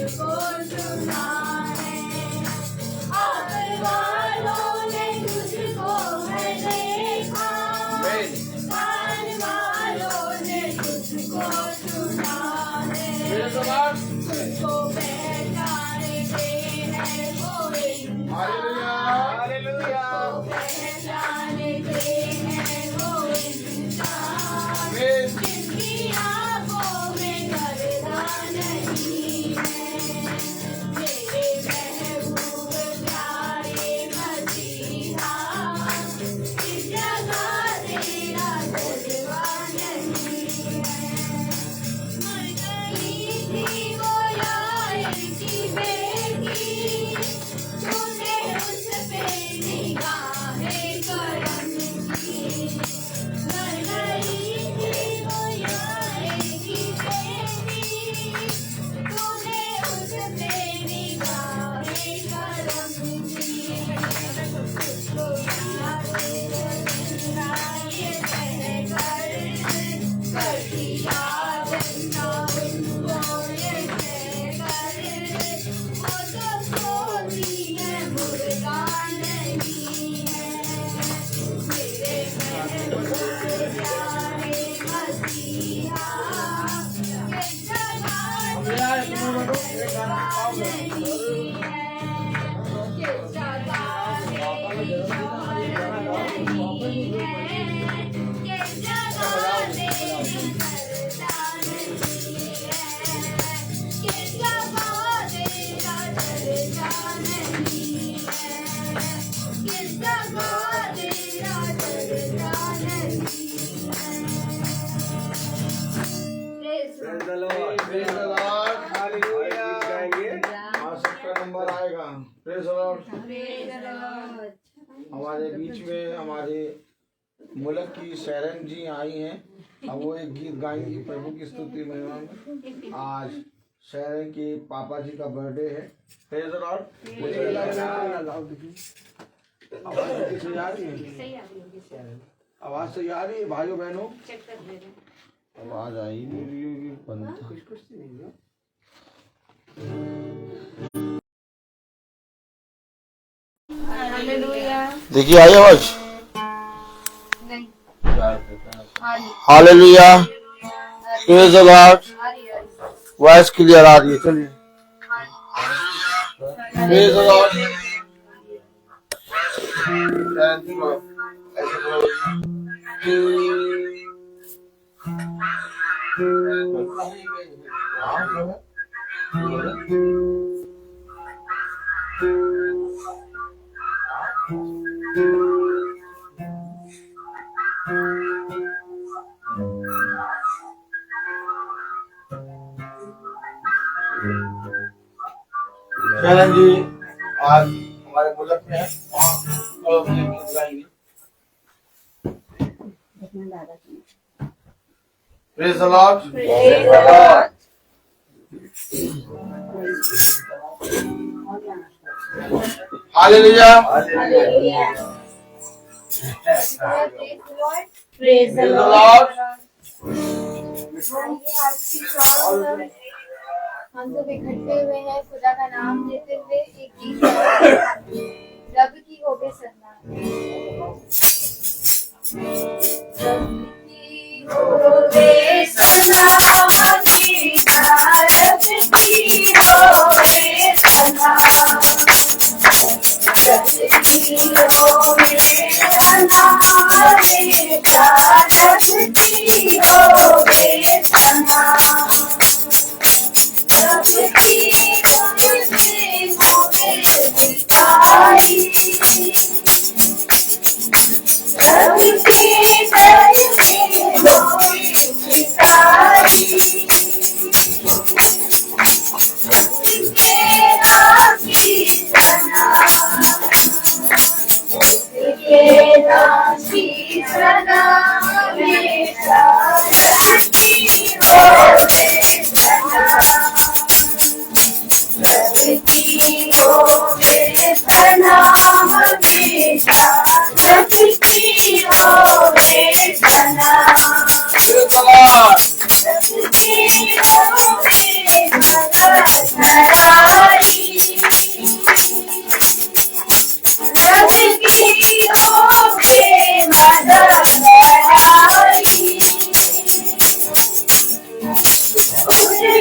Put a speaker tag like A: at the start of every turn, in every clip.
A: तुझको सुना है, आकर वालों ने तुझको है देखा, कान वालों ने तुझको सुना है, तुझको पहचानते हैं वो पहचानते हैं वो इंसान, जिनकी आंखों में पर्दा नहीं है, मेरे महबूब प्यारे मसीहा, इस जगह तेरा जलवा नहीं है। मर गई थी वो यार की बेटी, तूने उस पे निगाहे करम की, मर गई थी वो यार की बेटी, तूने उस पे निगाहे करम की, तुझको याद रखना ये कहकर कर दिया जन्ना उनको ये कहकर, वो तो सोती है मुर्गा नहीं है, मेरे महबूब प्यारे मसीहा, ये जगह तेरा जलवा नहीं है, ये जगह तेरी शौहरत नहीं है, ये जगह तेरी पर्दा नहीं है, ये जगह तेरा दर्जा नहीं है, ये जगह तेरा दर्जा नहीं है।
B: Praise the Lord. Hallelujah. सबका नंबर आएगा। Praise the Lord. हमारे बीच में हमारे मुल्क की शरण जी आई हैं। अब वो एक गीत गाएंगी प्रभु की स्तुति महिमा में। आज शरण के पापा जी का बर्थडे है। Praise the Lord. आवाज सही आ रही है भाइयों बहनों? आवाज आई नहीं रही होगी, बंद था। देखिए आई आवाज। Hallelujah, praise the lord. Voice clear आ रही है। चलिए प्रेज द लॉर्ड। शरण जी आज हमारे मुल्क में है और गीत गाएंगे। Praise the Lord.
A: Praise the Lord.
B: Hallelujah.
A: Hallelujah. Praise the
B: Praise the
A: Lord.
B: Lord.
A: हम सब इकट्ठे हुए हैं खुदा का नाम लेते हुए एक गीत गाएंगे। रब की होगे सन्ना, रब की होगे सन्ना, जीता रब की होगे सन्ना, रब की होगे सन्ना, जीता रब की होगे सन्ना, सबकी होगे होगे दिखाई, सबके दर में होगे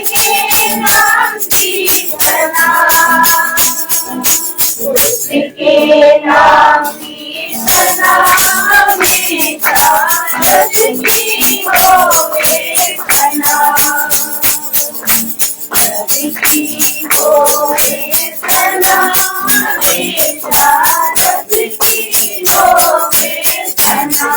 A: के नाम की सना, उसके नाम की सना में भारत की होवे सना, की होवे सना में भारत की होवे सना।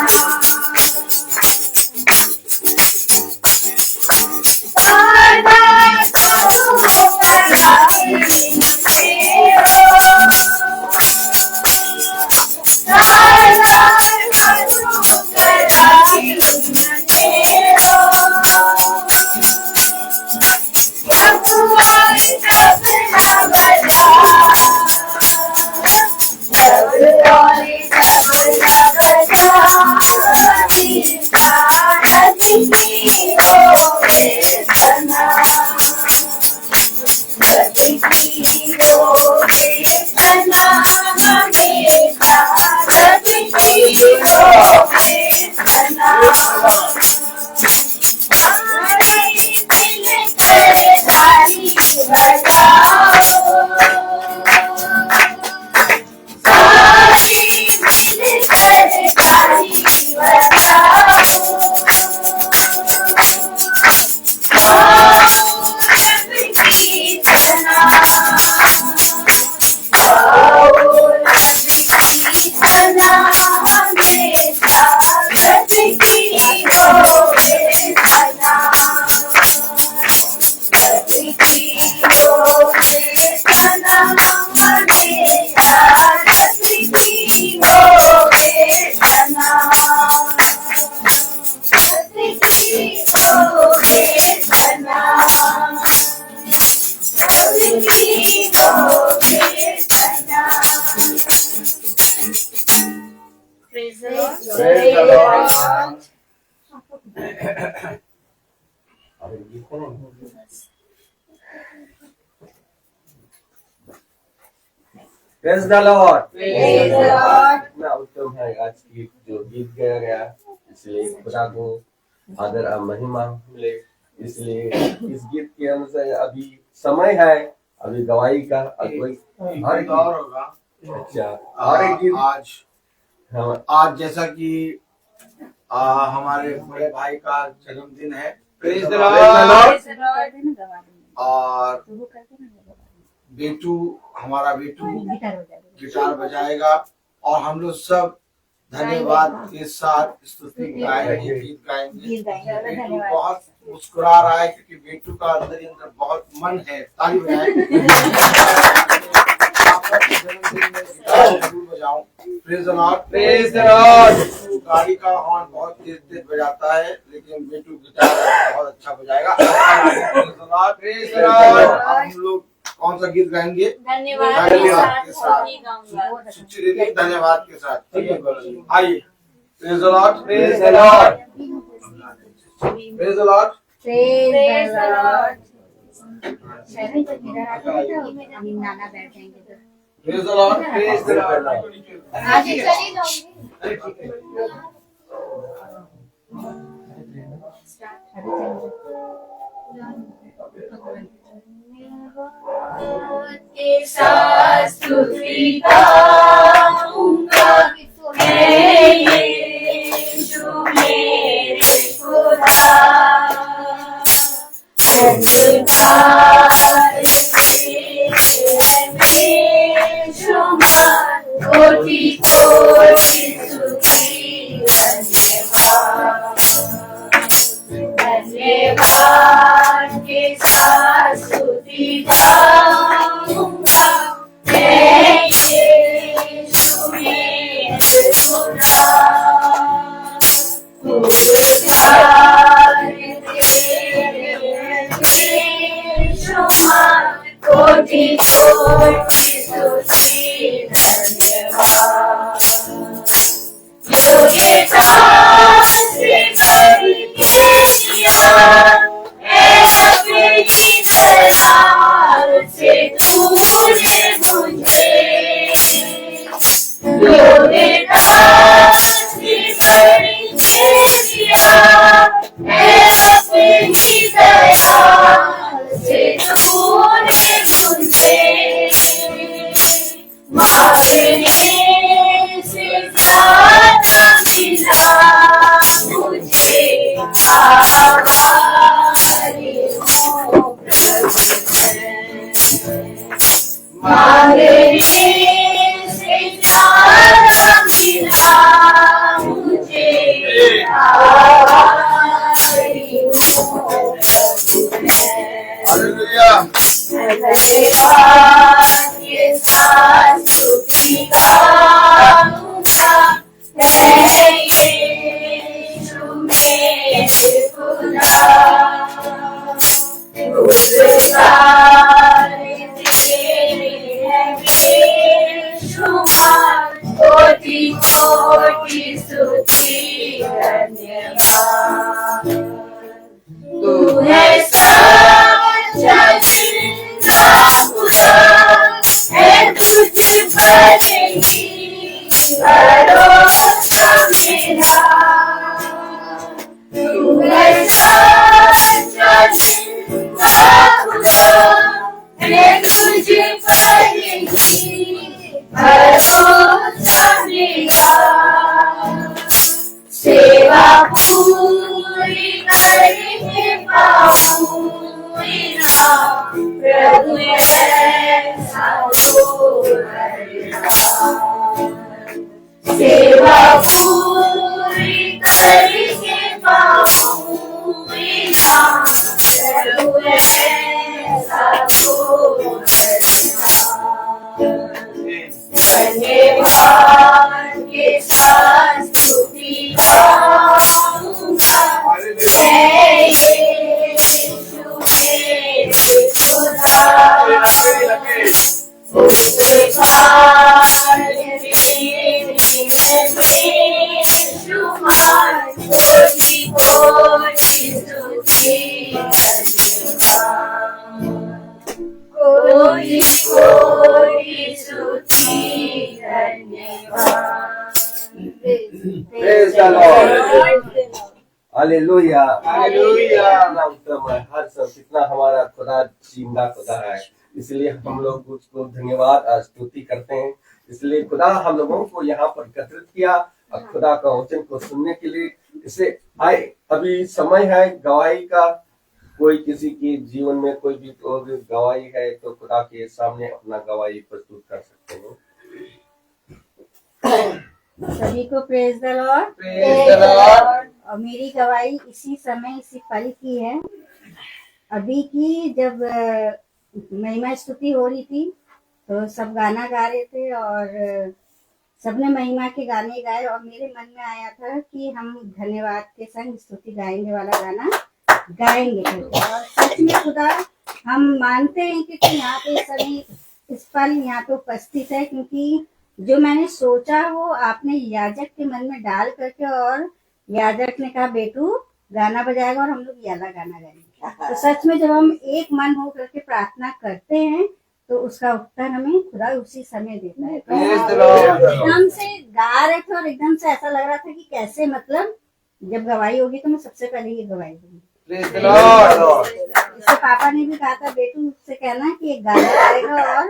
C: Praise the Lord.
A: Praise the Lord.
C: इतना उत्तम है आज की जो गीत गाया गया, इसलिए खुदा को आदर और महिमा मिले। इसलिए इस गीत के अनुसार अभी समय है, अभी गवाही का कोई
B: हर एक और होगा।
C: अच्छा, और एक गीत
B: आज जैसा कि हमारे बड़े भाई का जन्मदिन है, प्रेज द लॉर्ड। और बेटू, हमारा बेटू गिटार बजाएगा और हम लोग सब धन्यवाद के साथ स्तुति गाएंगे, गीत गाएंगे। बेटू बहुत मुस्कुरा रहा है क्योंकि बेटू का अंदर बहुत मन है। ताली बजाएं। आपका जन्मदिन में गिटार जरूर बजाऊं। Praise the lord, praise the lord. गाड़ी का हॉर्न बहुत तेज तेज बजाता है, लेकिन बेटू गिटार बहुत अच्छा बजाएगा। Praise the lord, praise the lord. हम लोग कौन सा गीत गाएंगे?
A: धन्यवाद के साथ धन्यवाद के साथ।
B: आइए, praise the lord, praise the lord, praise the lord,
A: praise the lord.
B: Praise the lord, praise the Lord.
A: आगे चली जाऊंगी। के साथ स्तुति गाऊंगा, मैं यीशु मेरे खुदा, अंधकार से मैं शुमार, कोटि कोटि स्तुति धन्यवाद, धन्यवाद के साथ स्तुति गाऊंगा, मैं यीशु मेरे खुदा, उद्धार तेरे शुमार, कोटि कोटि स्तुति धन्यवाद। योगे से करके दिया है अपनी दरबार
B: हालेलुया।
A: धन्यवाद के साथ स्तुति गाऊंगा, है यीशु मेरे खुदा। गुणगान तेरे हैं बेशुमार, कोटि कोटि स्तुति धन्यवाद। तू है सच्चा जिंदा खुदा, है तुझ पर ही भरोसा मेरा। तू है सच्चा जिंदा खुदा, है तुझ पर ही भरोसा मेरा। सेवा पूरी करके पाऊंगा, प्रभु ऐसा तो करना। सेवा पूरी करके पाऊंगा, प्रभु ऐसा तो करना। धन्यवाद के साथ स्तुति गाऊंगा, है यीशु मेरे खुदा। उपकार तेरे हैं बेशुमार, कोटि कोटि स्तुति धन्यवाद। कोटि कोटि स्तुति धन्यवाद।
C: Praise the Lord. Hallelujah.
B: Hallelujah.
C: कितना उत्तम है, हर सब कितना हमारा खुदा जिंदा खुदा है, इसलिए हम लोग उसको धन्यवाद और स्तुति करते हैं। इसलिए खुदा हम लोगों को यहाँ पर एकत्रित किया और खुदा का वचन को सुनने के लिए। इसे आए अभी समय है गवाही का, कोई किसी के जीवन में कोई भी गवाही है तो खुदा के सामने अपना गवाही प्रस्तुत कर सकते हैं।
D: सभी को praise the lord.
B: Praise the Lord.
D: और मेरी गवाही इसी समय इसी पल की है। अभी की जब महिमा स्तुति हो रही थी तो सब गाना गा रहे थे और सबने महिमा के गाने गाए और मेरे मन में आया था कि हम धन्यवाद के संग स्तुति गाएंगे वाला गाना गाएंगे। और सच में खुदा हम मानते हैं कि यहाँ पे इस समय इस पल यहाँ पे उपस्थित है, क्योंकि जो मैंने सोचा वो आपने याजक के मन में डाल करके, और याजक ने कहा बेटू गाना बजाएगा और हम लोग ये वाला गाना गाएंगे। तो सच में जब हम एक मन हो करके प्रार्थना करते हैं तो उसका उत्तर हमें खुदा उसी समय देता है। तो एकदम से गा रहे थे और एकदम से ऐसा लग रहा था कि कैसे, मतलब जब गवाही होगी तो मैं सबसे पहले ये गवाही दूंगी। इससे पापा ने भी कहा था बेटू उससे कहना कि एक गाना गाएगा और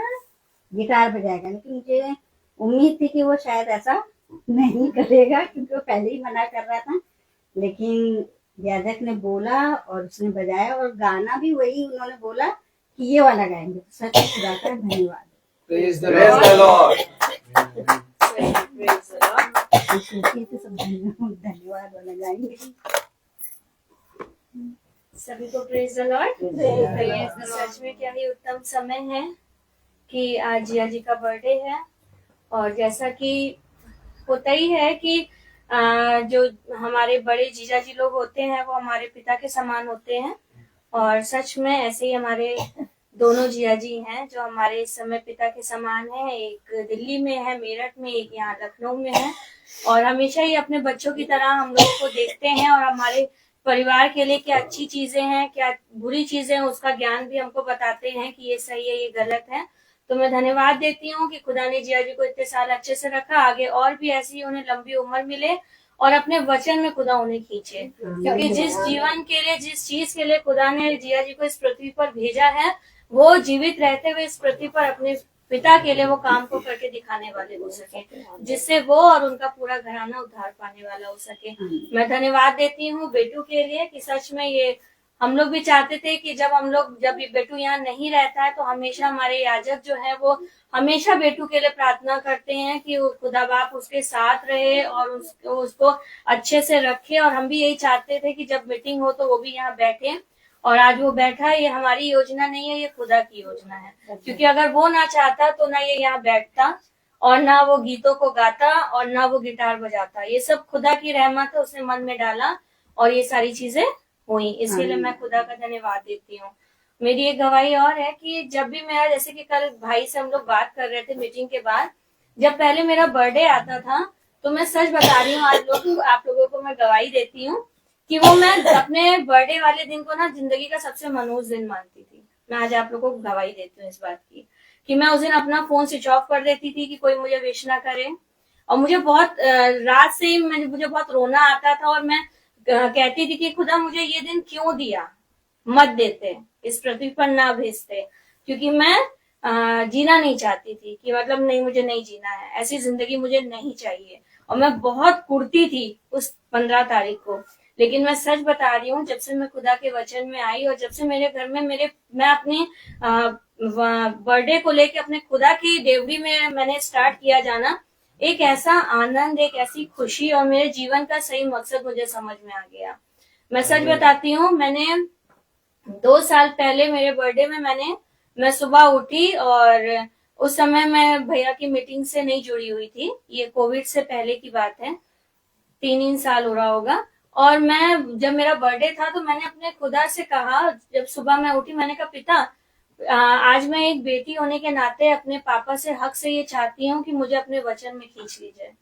D: गिटार बजाएगा, लेकिन मुझे उम्मीद थी कि वो शायद ऐसा नहीं करेगा क्योंकि वो पहले ही मना कर रहा था। लेकिन याजक ने बोला और उसने बजाया और गाना भी वही उन्होंने बोला कि ये वाला गाएंगे। तो सच में खुदा का धन्यवाद।
B: Praise the
C: Lord.
D: सब धन्यवाद वाला गाएंगे।
A: सभी को प्रेज द लॉर्ड। सच में क्या ही उत्तम समय है कि आज जिया जी का बर्थडे है। और जैसा कि होता ही है कि जो हमारे बड़े जीजा जी लोग होते हैं वो हमारे पिता के समान होते हैं, और सच में ऐसे ही हमारे दोनों जिया जी हैं जो हमारे इस समय पिता के समान हैं। एक दिल्ली में है मेरठ में, एक यहाँ लखनऊ में है, और हमेशा ही अपने बच्चों की तरह हम लोग को देखते हैं और हमारे परिवार के लिए क्या अच्छी चीजें हैं क्या बुरी चीजें हैं उसका ज्ञान भी हमको बताते हैं कि ये सही है ये गलत है। तो मैं धन्यवाद देती हूँ कि खुदा ने जिया जी को इतने साल अच्छे से रखा, आगे और भी ऐसी उन्हें लंबी उम्र मिले और अपने वचन में खुदा उन्हें खींचे, क्योंकि जिस जीवन के लिए जिस चीज के लिए खुदा ने जिया जी को इस पृथ्वी पर भेजा है वो जीवित रहते हुए इस पृथ्वी पर अपने पिता के लिए वो काम को करके दिखाने वाले हो सके, जिससे वो और उनका पूरा घराना उद्धार पाने वाला हो सके। मैं धन्यवाद देती हूँ बेटू के लिए कि सच में ये हम लोग भी चाहते थे कि जब बेटू यहाँ नहीं रहता है तो हमेशा हमारे याजक जो है वो हमेशा बेटू के लिए प्रार्थना करते हैं कि खुदा बाप उसके साथ रहे और उसको अच्छे से रखे। और हम भी यही चाहते थे कि जब मीटिंग हो तो वो भी यहाँ बैठे, और आज वो बैठा है। ये हमारी योजना नहीं है, ये खुदा की योजना है, क्योंकि अगर वो ना चाहता तो ना ये यहाँ बैठता और ना वो गीतों को गाता और ना वो गिटार बजाता। ये सब खुदा की रहमत है, उसने मन में डाला और ये सारी चीजें हुई। इसीलिए मैं खुदा का धन्यवाद देती हूँ। मेरी एक गवाही और है कि जब भी मेरा, जैसे कि कल भाई से हम लोग बात कर रहे थे मीटिंग के बाद, जब पहले मेरा बर्थडे आता था तो मैं सच बता रही हूँ, आज आप लोगों को मैं गवाही देती हूँ कि वो मैं अपने बर्थडे वाले दिन को ना जिंदगी का सबसे मनहूस दिन मानती थी। मैं आज आप लोगों को गवाही देती हूँ इस बात की कि मैं उस दिन अपना फोन स्विच ऑफ कर देती थी कि कोई मुझे विश ना करे। और मुझे बहुत रात से ही मुझे बहुत रोना आता था और मैं कहती थी कि खुदा मुझे ये दिन क्यों दिया, मत देते, इस पृथ्वी पर ना भेजते, क्योंकि मैं जीना नहीं चाहती थी कि मतलब नहीं, मुझे नहीं जीना है, ऐसी जिंदगी मुझे नहीं चाहिए। और मैं बहुत कुड़ती थी उस 15 तारीख को। लेकिन मैं सच बता रही हूँ, जब से मैं खुदा के वचन में आई और जब से मेरे घर में मैं अपनी बर्थडे को लेके अपने खुदा की देवड़ी में मैंने स्टार्ट किया जाना, एक ऐसा आनंद, एक ऐसी खुशी और मेरे जीवन का सही मकसद मुझे समझ में आ गया। मैं सच बताती हूँ, मैंने 2 साल पहले मेरे बर्थडे में मैं सुबह उठी और उस समय मैं भैया की मीटिंग से नहीं जुड़ी हुई थी। ये कोविड से पहले की बात है, 3 साल हो रहा होगा। और जब मेरा बर्थडे था तो मैंने अपने खुदा से कहा, जब सुबह मैं उठी, मैंने कहा पिता, आज मैं एक बेटी होने के नाते अपने पापा से हक से ये चाहती हूँ कि मुझे अपने वचन में खींच लीजिए,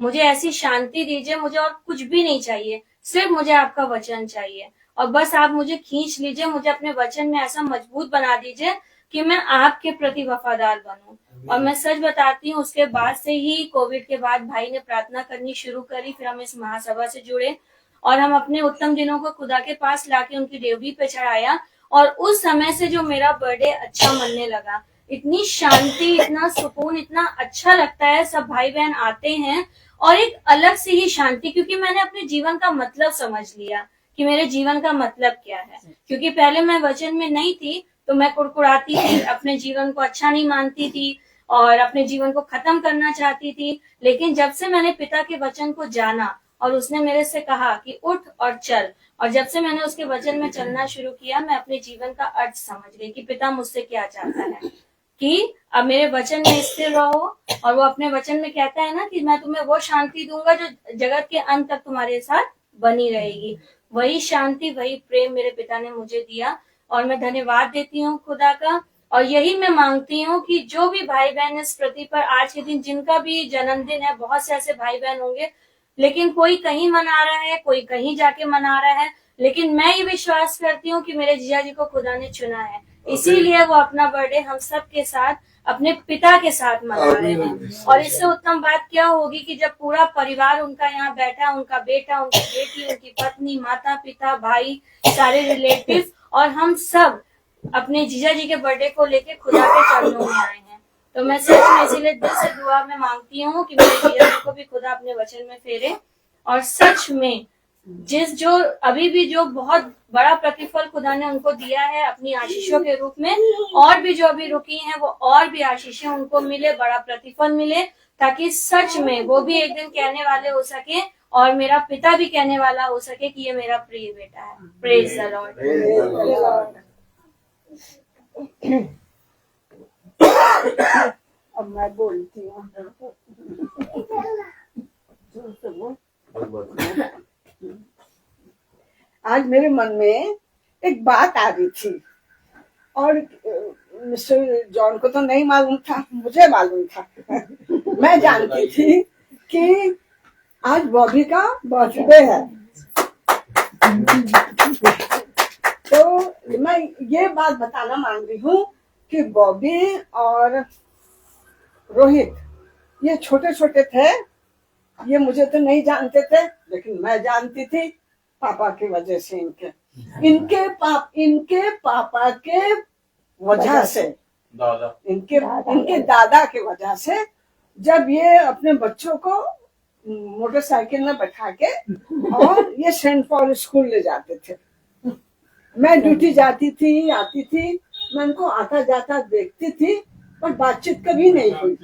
A: मुझे ऐसी शांति दीजिए, मुझे और कुछ भी नहीं चाहिए, सिर्फ मुझे आपका वचन चाहिए और बस आप मुझे खींच लीजिए, मुझे अपने वचन में ऐसा मजबूत बना दीजिए कि मैं आपके प्रति वफादार बनूं। और मैं सच बताती हूँ, उसके बाद से ही, कोविड के बाद भाई ने प्रार्थना करनी शुरू करी, फिर हम इस महासभा से जुड़े और हम अपने उत्तम दिनों को खुदा के पास लाके उनकी देवड़ी पे चढ़ाया। और उस समय से जो मेरा बर्थडे अच्छा मनने लगा, इतनी शांति, इतना सुकून, इतना अच्छा लगता है, सब भाई बहन आते हैं और एक अलग से ही शांति, क्योंकि मैंने अपने जीवन का मतलब समझ लिया कि मेरे जीवन का मतलब क्या है। क्योंकि पहले मैं वचन में नहीं थी तो मैं कुड़कुड़ाती थी, अपने जीवन को अच्छा नहीं मानती थी और अपने जीवन को खत्म करना चाहती थी। लेकिन जब से मैंने पिता के वचन को जाना और उसने मेरे से कहा कि उठ और चल, और जब से मैंने उसके वचन में चलना शुरू किया, मैं अपने जीवन का अर्थ समझ गई कि पिता मुझसे क्या चाहता है, कि अब मेरे वचन में स्थिर रहो। और वो अपने वचन में कहता है ना कि मैं तुम्हें वो शांति दूंगा जो जगत के अंत तक तुम्हारे साथ बनी रहेगी। वही शांति, वही प्रेम मेरे पिता ने मुझे दिया और मैं धन्यवाद देती हूँ खुदा का। और यही मैं मांगती हूँ कि जो भी भाई बहन इस पृथ्वी पर आज के दिन, जिनका भी जन्मदिन है, बहुत से ऐसे भाई बहन होंगे, लेकिन कोई कहीं मना रहा है, कोई कहीं जाके मना रहा है, लेकिन मैं ये विश्वास करती हूँ कि मेरे जीजा जी को खुदा ने चुना है, इसीलिए वो अपना बर्थडे हम सब के साथ, अपने पिता के साथ मना रहे हैं। और इससे उत्तम बात क्या होगी कि जब पूरा परिवार उनका यहाँ बैठा, उनका बेटा, उनकी बेटी, उनकी पत्नी, माता पिता, भाई, सारे रिलेटिव और हम सब अपने जीजा जी के बर्थडे को लेके खुदा के चरणों में आए हैं। तो मैं सच में इसीलिए दिल से दुआ में मांगती हूँ कि मेरे जीजा जी को भी खुदा अपने वचन में फेरे और सच में जो अभी भी जो बहुत बड़ा प्रतिफल खुदा ने उनको दिया है अपनी आशीषों के रूप में, और भी जो अभी रुकी हैं वो और भी आशीषें उनको मिले, बड़ा प्रतिफल मिले, ताकि सच में वो भी एक दिन कहने वाले हो सके और मेरा पिता भी कहने वाला हो सके कि ये मेरा प्रिय बेटा है। Praise the Lord.
E: अब मैं बोलती हूँ। आज मेरे मन में एक बात आ रही थी और मिस्टर जॉन को तो नहीं मालूम था, मुझे मालूम था। मैं जानती थी कि आज बॉबी का बर्थडे है, तो मैं ये बात बताना मांग रही हूँ कि बॉबी और रोहित ये छोटे छोटे थे, ये मुझे तो नहीं जानते थे, लेकिन मैं जानती थी पापा की वजह से, इनके पापा के वजह से, इनके दादा के वजह से, जब ये अपने बच्चों को मोटरसाइकिल में बैठा के और ये सेंट पॉल स्कूल ले जाते थे, मैं ड्यूटी जाती थी, आती थी, मैं उनको आता जाता देखती थी, पर बातचीत कभी नहीं हुई।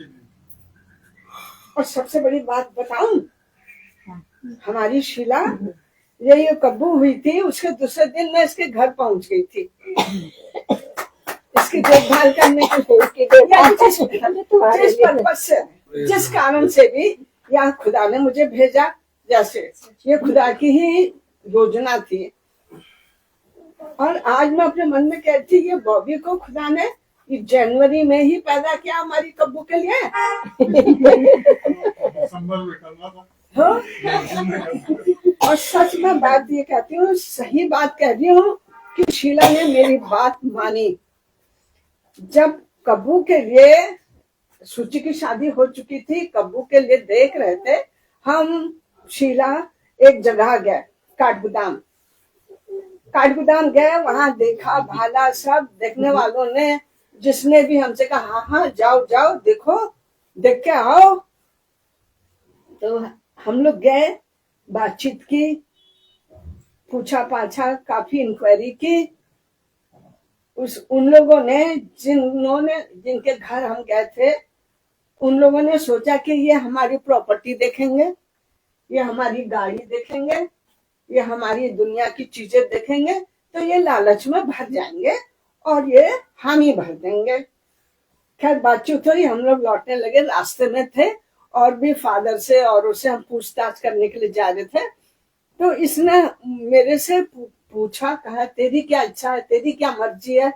E: और सबसे बड़ी बात बताऊं, हमारी शीला ये कब्बू हुई थी, उसके दूसरे दिन मैं इसके घर पहुंच गई थी इसकी देखभाल करने के लिए। या जिस पर्पज से, जिस कारण से भी या खुदा ने मुझे भेजा, जैसे ये खुदा की ही योजना थी। और आज मैं अपने मन में कहती, ये बॉबी को खुदा ने जनवरी में ही पैदा किया हमारी कब्बू के लिए। हाँ? और सच में बात ये कहती हूँ, सही बात कह रही हूँ कि शीला ने मेरी बात मानी। जब कब्बू के लिए सूची की शादी हो चुकी थी, कब्बू के लिए देख रहे थे हम, शीला एक जगह गए, काठगोदाम गए, वहां देखा भाला, सब देखने वालों ने, जिसने भी हमसे कहा हाँ हाँ जाओ जाओ देखो, देख के आओ। तो हम लोग गए, बातचीत की, पूछा पाछा, काफी इंक्वायरी की। उन लोगों ने जिनके घर हम गए थे, उन लोगों ने सोचा कि ये हमारी प्रॉपर्टी देखेंगे, ये हमारी गाड़ी देखेंगे, ये हमारी दुनिया की चीजें देखेंगे, तो ये लालच में भर जाएंगे और ये हामी भर देंगे। खैर बातचीत हुई, हम लोग लौटने लगे, रास्ते में थे और भी फादर से और उससे हम पूछताछ करने के लिए जा रहे थे। तो इसने मेरे से पूछा, कहा तेरी क्या इच्छा है, तेरी क्या मर्जी है,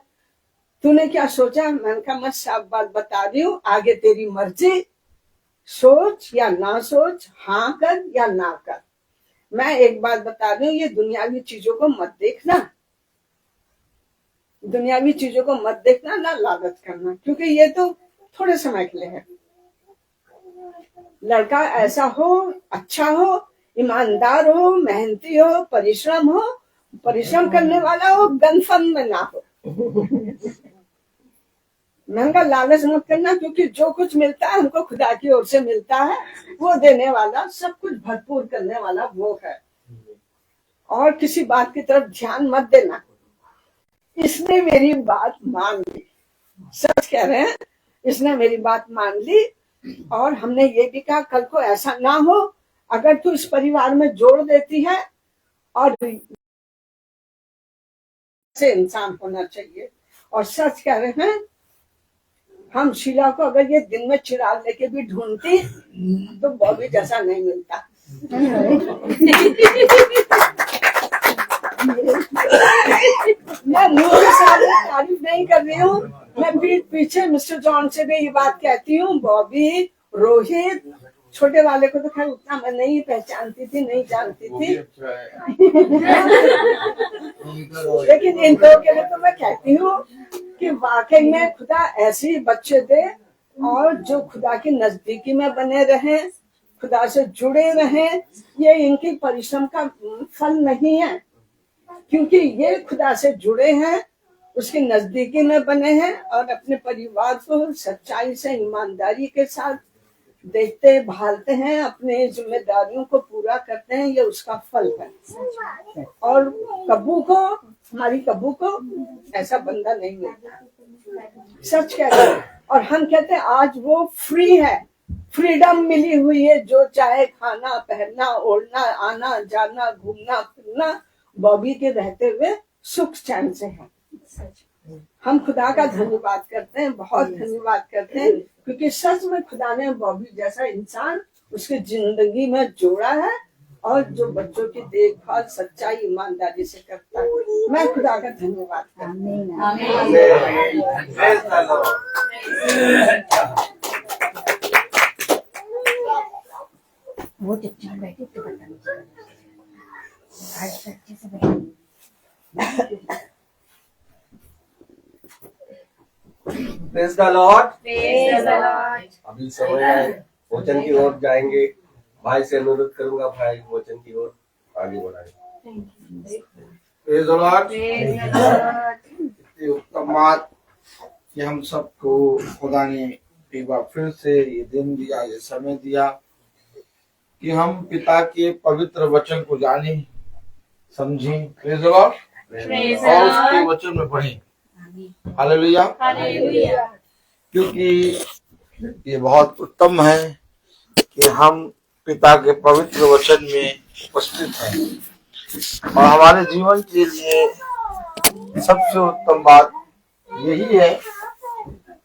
E: तूने क्या सोचा? मैंने कहा मैं सब बात बता रही हूँ, आगे तेरी मर्जी, सोच या ना सोच, हाँ कर या ना कर। मैं एक बात बता रही हूँ, ये दुनियावी चीजों को मत देखना, दुनियावी चीजों को मत देखना, ना लालच करना, क्योंकि ये तो थोड़े समय के लिए है। लड़का ऐसा हो, अच्छा हो, ईमानदार हो, मेहनती हो, परिश्रम करने वाला हो, गनफन में ना हो। महंगा लालच मत करना, क्योंकि जो कुछ मिलता है हमको खुदा की ओर से मिलता है, वो देने वाला, सब कुछ भरपूर करने वाला वो है। और किसी बात की तरफ ध्यान मत देना। इसने मेरी बात मान ली, सच कह रहे हैं, इसने मेरी बात मान ली। और हमने ये भी कहा कल को ऐसा ना हो, अगर तू इस परिवार में जोड़ देती है, और से इंसान होना चाहिए। और सच कह रहे हैं, हम शीला को अगर ये दिन में चिराग लेके भी ढूंढती तो बॉबी जैसा नहीं मिलता। मैं मुंह के सामने तारीफ नहीं कर रही हूँ, मैं पीछे मिस्टर जॉन से भी ये बात कहती हूँ, बॉबी, रोहित, छोटे वाले को तो खैर उतना मैं नहीं पहचानती थी, नहीं जानती थी, लेकिन इन दो के लिए तो मैं कहती हूँ कि वाकई में खुदा ऐसे ही बच्चे दे, और जो खुदा की नजदीकी में बने रहे, खुदा से जुड़े रहे। ये इनकी परिश्रम का फल नहीं है, क्योंकि ये खुदा से जुड़े हैं, उसकी नजदीकी में बने हैं, और अपने परिवार को सच्चाई से, ईमानदारी के साथ देखते भालते हैं, अपने जिम्मेदारियों को पूरा करते हैं, ये उसका फल है। और कब्बू को, हमारी कब्बू को ऐसा बंदा नहीं मिलता, सच कहते हैं। और हम कहते हैं आज वो फ्री है, फ्रीडम मिली हुई है, जो चाहे खाना, पहनना, ओढ़ना, आना जाना, घूमना फिरना, बॉबी के रहते हुए सुख चैन से है। हम खुदा का धन्यवाद करते हैं, बहुत धन्यवाद करते हैं, क्योंकि सच में खुदा ने बॉबी जैसा इंसान उसकी जिंदगी में जोड़ा है, और जो बच्चों की देखभाल सच्चाई ईमानदारी से करता है। मैं खुदा का धन्यवाद करती
D: वो चुपचाप बैठी तो पता नहीं चला, आज अच्छे से बैठी।
C: Praise the lord.
A: Praise the Lord.
C: अभी समय है, वचन की ओर जाएंगे। भाई से अनुरोध करूंगा, भाई वचन की ओर आगे बढ़ाएं।
B: Praise the lord.
A: Praise the Lord.
B: इतनी उत्तम बात कि हम सबको खुदा ने एक बार फिर से ये दिन दिया, ये समय दिया कि हम पिता के पवित्र वचन को जाने, समझें। Praise the lord.
A: Praise the
B: और उसके
A: Lord.
B: वचन में बढ़ें। हालेलुया।
A: Hallelujah.
B: क्योंकि ये बहुत उत्तम है कि हम पिता के पवित्र वचन में उपस्थित हैं और हमारे जीवन के लिए सबसे उत्तम बात यही है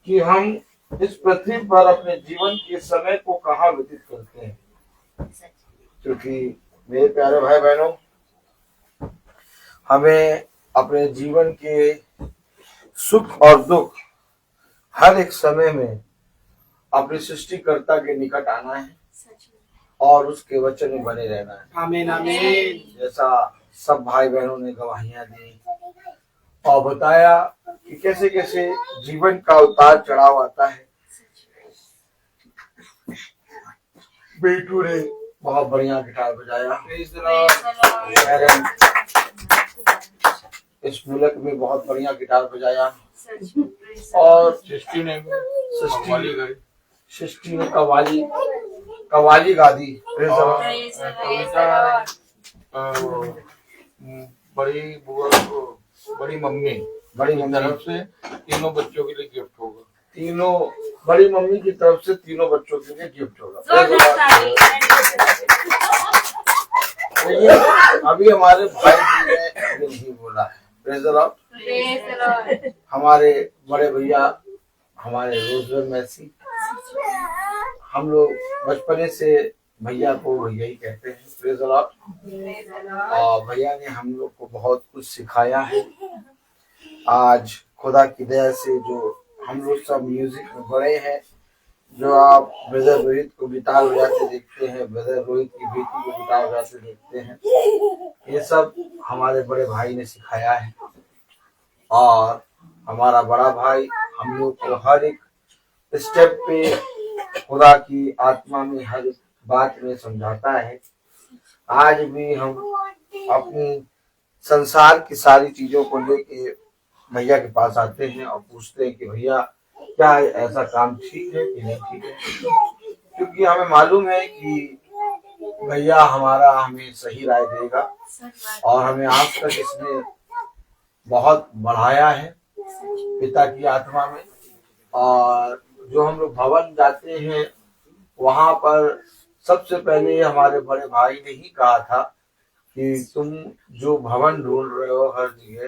B: कि हम इस पृथ्वी पर अपने जीवन के समय को कहाँ व्यतीत करते हैं। क्योंकि मेरे प्यारे भाई बहनों, हमें अपने जीवन के सुख और दुख हर एक समय में अपने सृष्टिकर्ता के निकट आना है और उसके वचन में बने रहना है।
F: आमीन आमीन।
B: जैसा सब भाई बहनों ने गवाहियां दी और बताया कि कैसे कैसे जीवन का उतार चढ़ाव आता है। बेटू ने बहुत बढ़िया गिटार बजाया।
F: Praise the Lord.
B: एरन इस मुल्क में बहुत बढ़िया गिटार बजाया और सृष्टि ने कवाली गा दी।
A: Praise the Lord.
G: बड़ी बुआ को बड़ी मम्मी तरफ से तीनों बच्चों के लिए गिफ्ट होगा।
B: तीनों बड़ी मम्मी की तरफ से तीनों बच्चों के लिए गिफ्ट होगा।
A: जोरदार ताली.
B: अभी हमारे भाई जी ने अभी नहीं बोला है। Praise the lord.
A: Praise the Lord.
B: हमारे बड़े भैया हमारे रोजर मैसी, हम लोग बचपने से भैया को भैया ही कहते हैं। Praise the Lord. और भैया ने हम लोग को बहुत कुछ सिखाया है। आज खुदा की दया से जो हम लोग सब म्यूजिक में बड़े हैं, जो आप ब्रदर रोहित को गिटार बजाते देखते हैं, ब्रदर रोहित की बेटी को गिटार बजाते देखते हैं, ये सब हमारे बड़े भाई ने सिखाया है। और हमारा बड़ा भाई हम लोग को हर एक स्टेप पे खुदा की आत्मा में हर एक बात में समझाता है। आज भी हम अपनी संसार की सारी चीजों को लेके भैया के पास आते हैं और पूछते हैं कि भैया क्या ऐसा काम ठीक है कि नहीं ठीक है, क्योंकि हमें मालूम है कि भैया हमारा हमें सही राय देगा और हमें आज तक इसने बहुत बढ़ाया है पिता की आत्मा में। और जो हम लोग भवन जाते हैं वहां पर सबसे पहले हमारे बड़े भाई ने ही कहा था कि तुम जो भवन ढूंढ रहे हो हर जगह,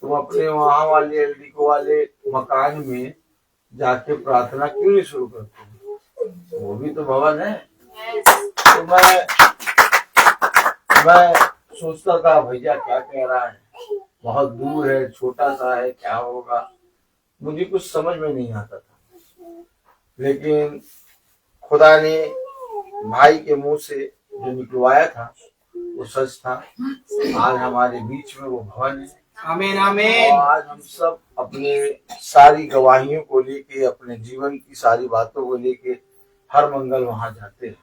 B: तुम अपने वहां वाले एलडीको वाले मकान में जाके प्रार्थना क्यों नहीं शुरू करते हो? वो भी तो भवन है। तो मैं सोचता था भैया क्या कह रहा है, बहुत दूर है, छोटा सा है, क्या होगा, मुझे कुछ समझ में नहीं आता था। लेकिन खुदा ने भाई के मुंह से जो निकलवाया था वो सच था। आज हमारे बीच में वो भवन है।
F: आमीन आमीन।
B: और आज हम सब अपने सारी गवाहियों को लेके, अपने जीवन की सारी बातों को लेके हर मंगल वहां जाते हैं।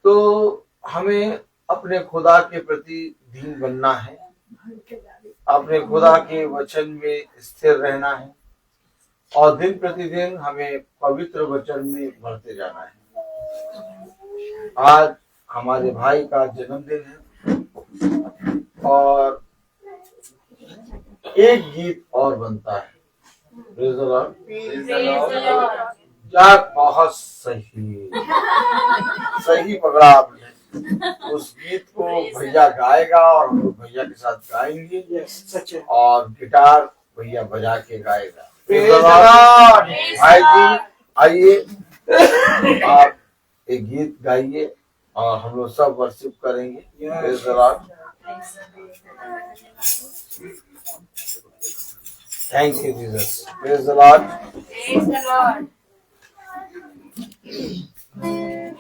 B: तो हमें अपने खुदा के प्रति दीन बनना है, अपने खुदा के वचन में स्थिर रहना है और दिन प्रतिदिन हमें पवित्र वचन में बढ़ते जाना है। आज हमारे भाई का जन्मदिन है और एक गीत और बनता है। Praise the Lord.
A: Praise the Lord.
B: क्या बहुत सही पकड़ा आपने। उस गीत को भैया गाएगा और हम लोग भैया के साथ गाएंगे
F: सच है।
B: और गिटार भैया बजा के गाएगा।
F: Praise the Lord.
B: भाई जी आइए आप एक गीत गाइए और हम लोग सब वर्शिप करेंगे। Praise the Lord. Thank you, Jesus. Praise the Lord.
A: Praise the Lord.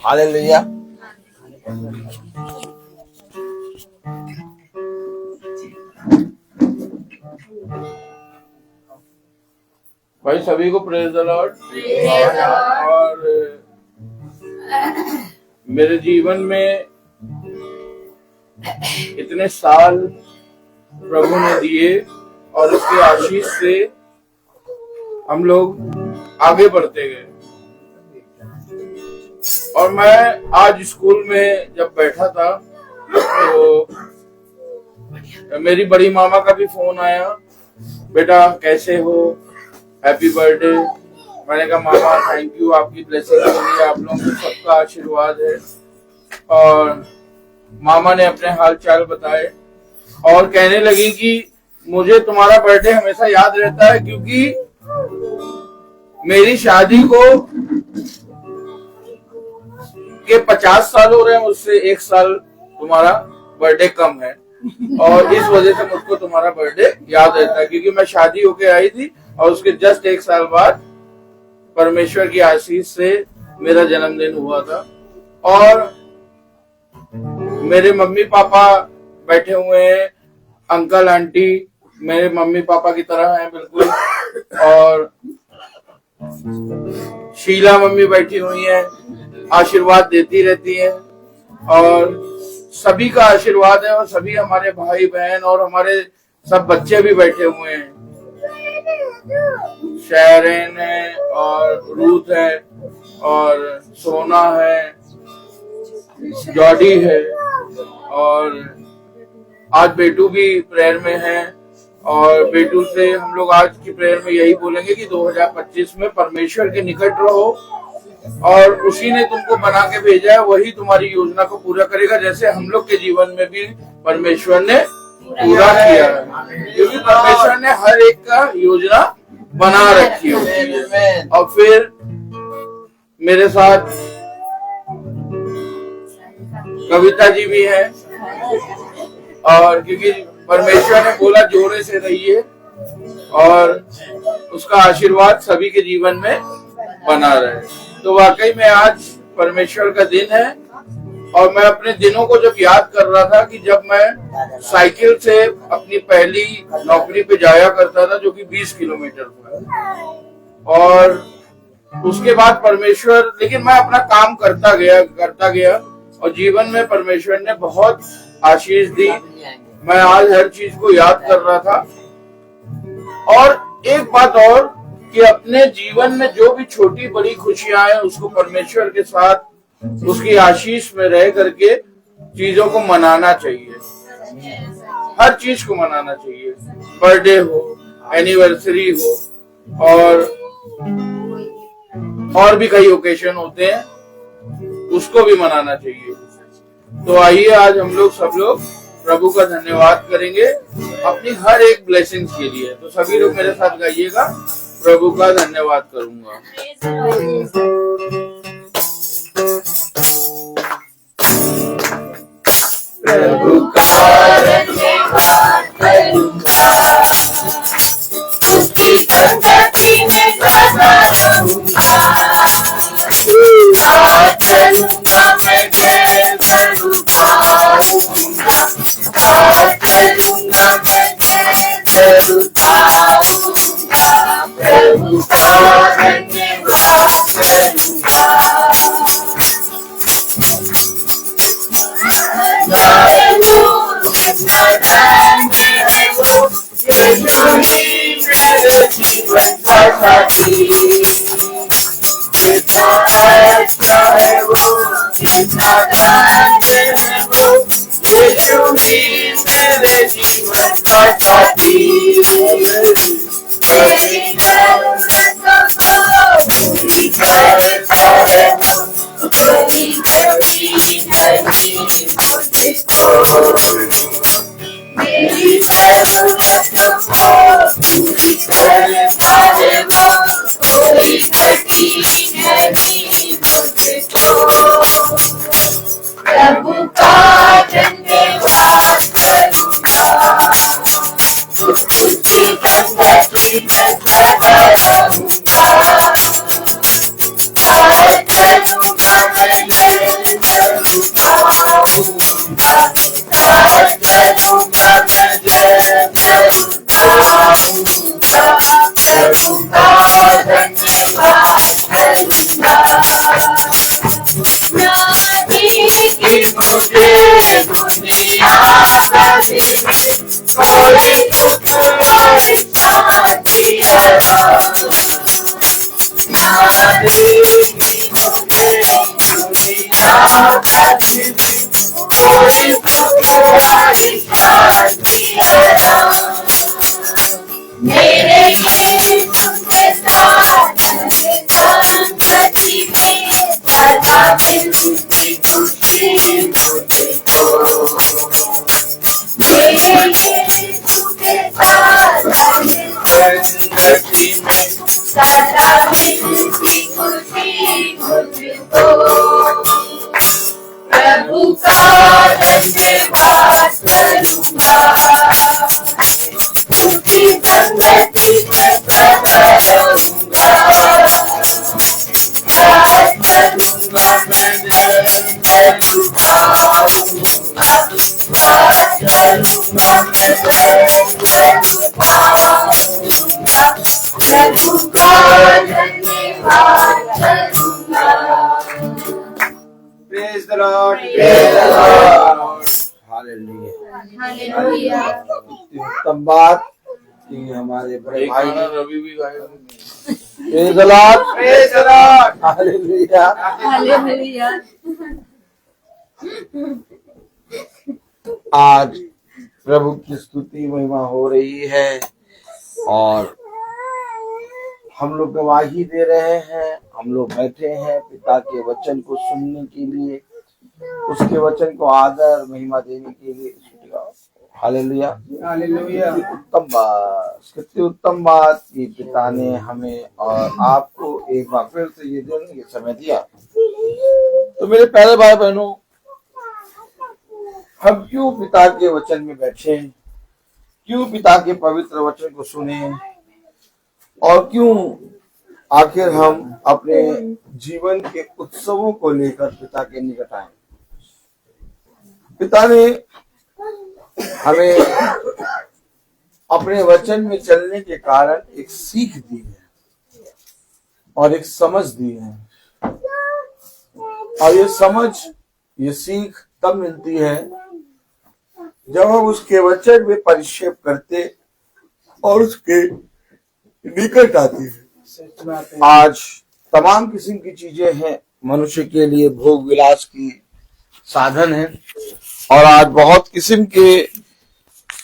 B: Hallelujah.
G: भाई सभी को praise the lord.
A: Praise the Lord.
G: और मेरे जीवन में इतने साल प्रभु ने दिए और उसके आशीष से हम लोग आगे बढ़ते गए। और मैं आज स्कूल में जब बैठा था तो मेरी बड़ी मामा का भी फोन आया, बेटा कैसे हो, हैप्पी बर्थडे। मैंने कहा मामा थैंक यू, आपकी ब्लेसिंग के लिए, आप लोगों को सबका आशीर्वाद है। और मामा ने अपने हाल चाल बताए और कहने लगी कि मुझे तुम्हारा बर्थडे हमेशा याद रहता है, क्योंकि मेरी शादी को के 50 साल हो रहे हैं, मुझसे 1 साल तुम्हारा बर्थडे कम है, और इस वजह से मुझको तुम्हारा बर्थडे याद रहता है, क्योंकि मैं शादी होके आई थी और उसके जस्ट 1 साल बाद परमेश्वर की आशीष से मेरा जन्मदिन हुआ था। और मेरे मम्मी पापा बैठे हुए हैं, अंकल आंटी मेरे मम्मी पापा की तरह हैं बिल्कुल, और शीला मम्मी बैठी हुई हैं, आशीर्वाद देती रहती हैं, और सभी का आशीर्वाद है, और सभी हमारे भाई बहन और हमारे सब बच्चे भी बैठे हुए हैं। शेरन है और रूथ है और सोना है, जॉडी है, और आज बेटू भी प्रेयर में है। और बेटू से हम लोग आज की प्रेयर में यही बोलेंगे कि 2025 में परमेश्वर के निकट रहो, और उसी ने तुमको बना के भेजा है, वही तुम्हारी योजना को पूरा करेगा, जैसे हम लोग के जीवन में भी परमेश्वर ने पूरा किया है, क्योंकि परमेश्वर ने हर एक का योजना बना रखी होती है। और फिर मेरे साथ कविता जी भी है, और क्योंकि परमेश्वर ने बोला जोरे से रहिए, और उसका आशीर्वाद सभी के जीवन में बना रहे। तो वाकई में आज परमेश्वर का दिन है, और मैं अपने दिनों को जब याद कर रहा था कि जब मैं साइकिल से अपनी पहली नौकरी पे जाया करता था, जो कि 20 किलोमीटर था, और उसके बाद परमेश्वर, लेकिन मैं अपना काम करता गया, और जीवन में परमेश्वर ने बहुत आशीष दी। मैं आज हर चीज को याद कर रहा था। और एक बात और, कि अपने जीवन में जो भी छोटी बड़ी खुशियां हैं, उसको परमेश्वर के साथ उसकी आशीष में रह करके चीजों को मनाना चाहिए, हर चीज को मनाना चाहिए। बर्थडे हो, एनिवर्सरी हो, और भी कई ओकेशन होते हैं, उसको भी मनाना चाहिए। तो आइए आज हम लोग सब लोग प्रभु का धन्यवाद करेंगे अपनी हर एक ब्लेसिंग्स के लिए। तो सभी लोग मेरे साथ गाइएगा, प्रभु का धन्यवाद करूंगा।
F: प्रभु का धन्यवाद करूंगा, उसकी संगति में सदा रहूंगा। आज चलूंगा मैं जय जरूर पाऊंगा, आज चलूंगा मैं जय जरूर पाऊंगा। प्रभु का धन्यवाद करूंगा। मेरे जीवन का साथी, कितना अच्छा है वो, कितना धन्य है वो, यीशु ही मेरे जीवन का साथी। मेरी जरूरतों को पूरी करता है वो, कोई कमी नहीं मुझको। मेरी जरूरतों को पूरी करता है वो, कोई कमी नहीं मुझको। प्रभु का धन्यवाद करूंगा, उसकी संगति में सदा रहूंगा। आज चलूंगा मैं जय जरूर पाऊंगा, आज चलूंगा मैं जय जरूर पाऊंगा। प्रभु का धन्यवाद करूंगा। मुझे दुनिया का दिन कोई दुख और शांति है, ना देगी मुझे दुनिया का दिन कोई दुख और शांति। मेरे यीशु के साथ संगति में सदा मिलती खुशी मुझको। मेरे यीशु के साथ संगति में सदा मिलती खुशी मुझको। प्रभु का धन्यवाद करूंगा, उसकी संगति में सदा रहूंगा। याद करूंगा मैं प्रभु पाऊंगा, याद करूंगा मैं प्रभु पाऊंगा। प्रभु का धन्यवाद करूंगा।
B: Praise the Lord.
F: Praise the Lord.
B: Hallelujah.
A: Hallelujah.
B: उत्तम बात कि हमारे बड़े
G: एक
B: भाई
G: गाना रवि भी गाएगा।
B: Praise the Lord. Praise the Lord. Hallelujah.
A: Hallelujah.
B: आज प्रभु की स्तुति महिमा हो रही है और हम लोग गवाही दे रहे हैं। हम लोग बैठे हैं पिता के वचन को सुनने के लिए, उसके वचन को आदर महिमा देने के लिए। Hallelujah, hallelujah. उत्तम बात, कितनी उत्तम बात कि पिता ने हमें और आपको एक बार फिर से ये देने के समय दिया। तो मेरे प्यारे भाई बहनों, हम क्यों पिता के वचन में बैठे, क्यों पिता के पवित्र वचन को सुने और क्यों आखिर हम अपने जीवन के उत्सवों को लेकर पिता के निकट आए। पिता ने हमें अपने वचन में चलने के कारण एक सीख दी है और एक समझ दी है, और ये समझ, ये सीख तब मिलती है जब हम उसके वचन में परिक्षेप करते और उसके निकट आती है। आज तमाम किस्म की चीजें हैं, मनुष्य के लिए भोग विलास की साधन है, और आज बहुत किस्म के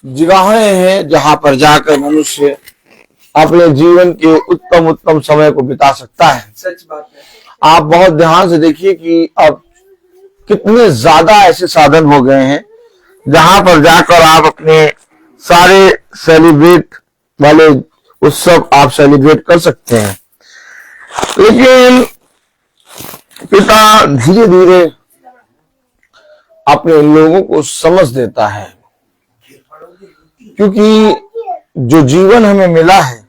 B: जगहें हैं जहां पर जाकर मनुष्य अपने जीवन के उत्तम उत्तम समय को बिता सकता है।
E: सच बात है।
B: आप बहुत ध्यान से देखिए कि अब कितने ज्यादा ऐसे साधन हो गए हैं जहां पर जाकर आप अपने सारे सेलिब्रेट वाले उत्सव आप सेलिब्रेट कर सकते हैं। लेकिन पिता धीरे धीरे अपने लोगों को समझ देता है, क्योंकि जो जीवन हमें मिला है,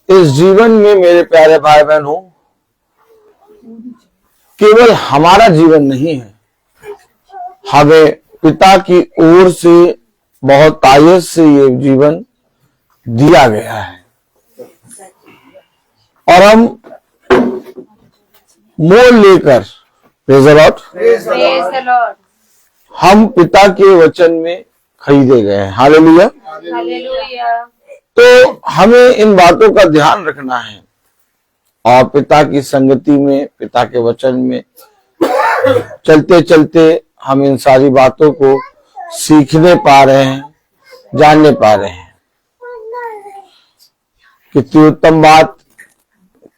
B: इस जीवन में मेरे प्यारे भाई बहनों केवल हमारा जीवन नहीं है, हमें पिता की ओर से बहुत तायत से ये जीवन दिया गया है, और हम मोल लेकर, praise the Lord,
A: praise the lord.
B: हम पिता के वचन में खरीदे गए हैं। हालेलुया।
A: हालेलुया।
B: तो हमें इन बातों का ध्यान रखना है और पिता की संगति में, पिता के वचन में चलते चलते हम इन सारी बातों को सीखने पा रहे हैं, जानने पा रहे हैं। कितनी उत्तम बात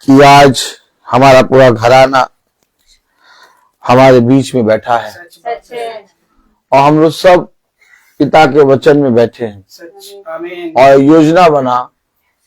B: कि आज हमारा पूरा घराना हमारे बीच में बैठा है
A: सच है।
B: और हम लोग सब पिता के वचन में बैठे हैं
E: सच। आमीन।
B: और योजना बना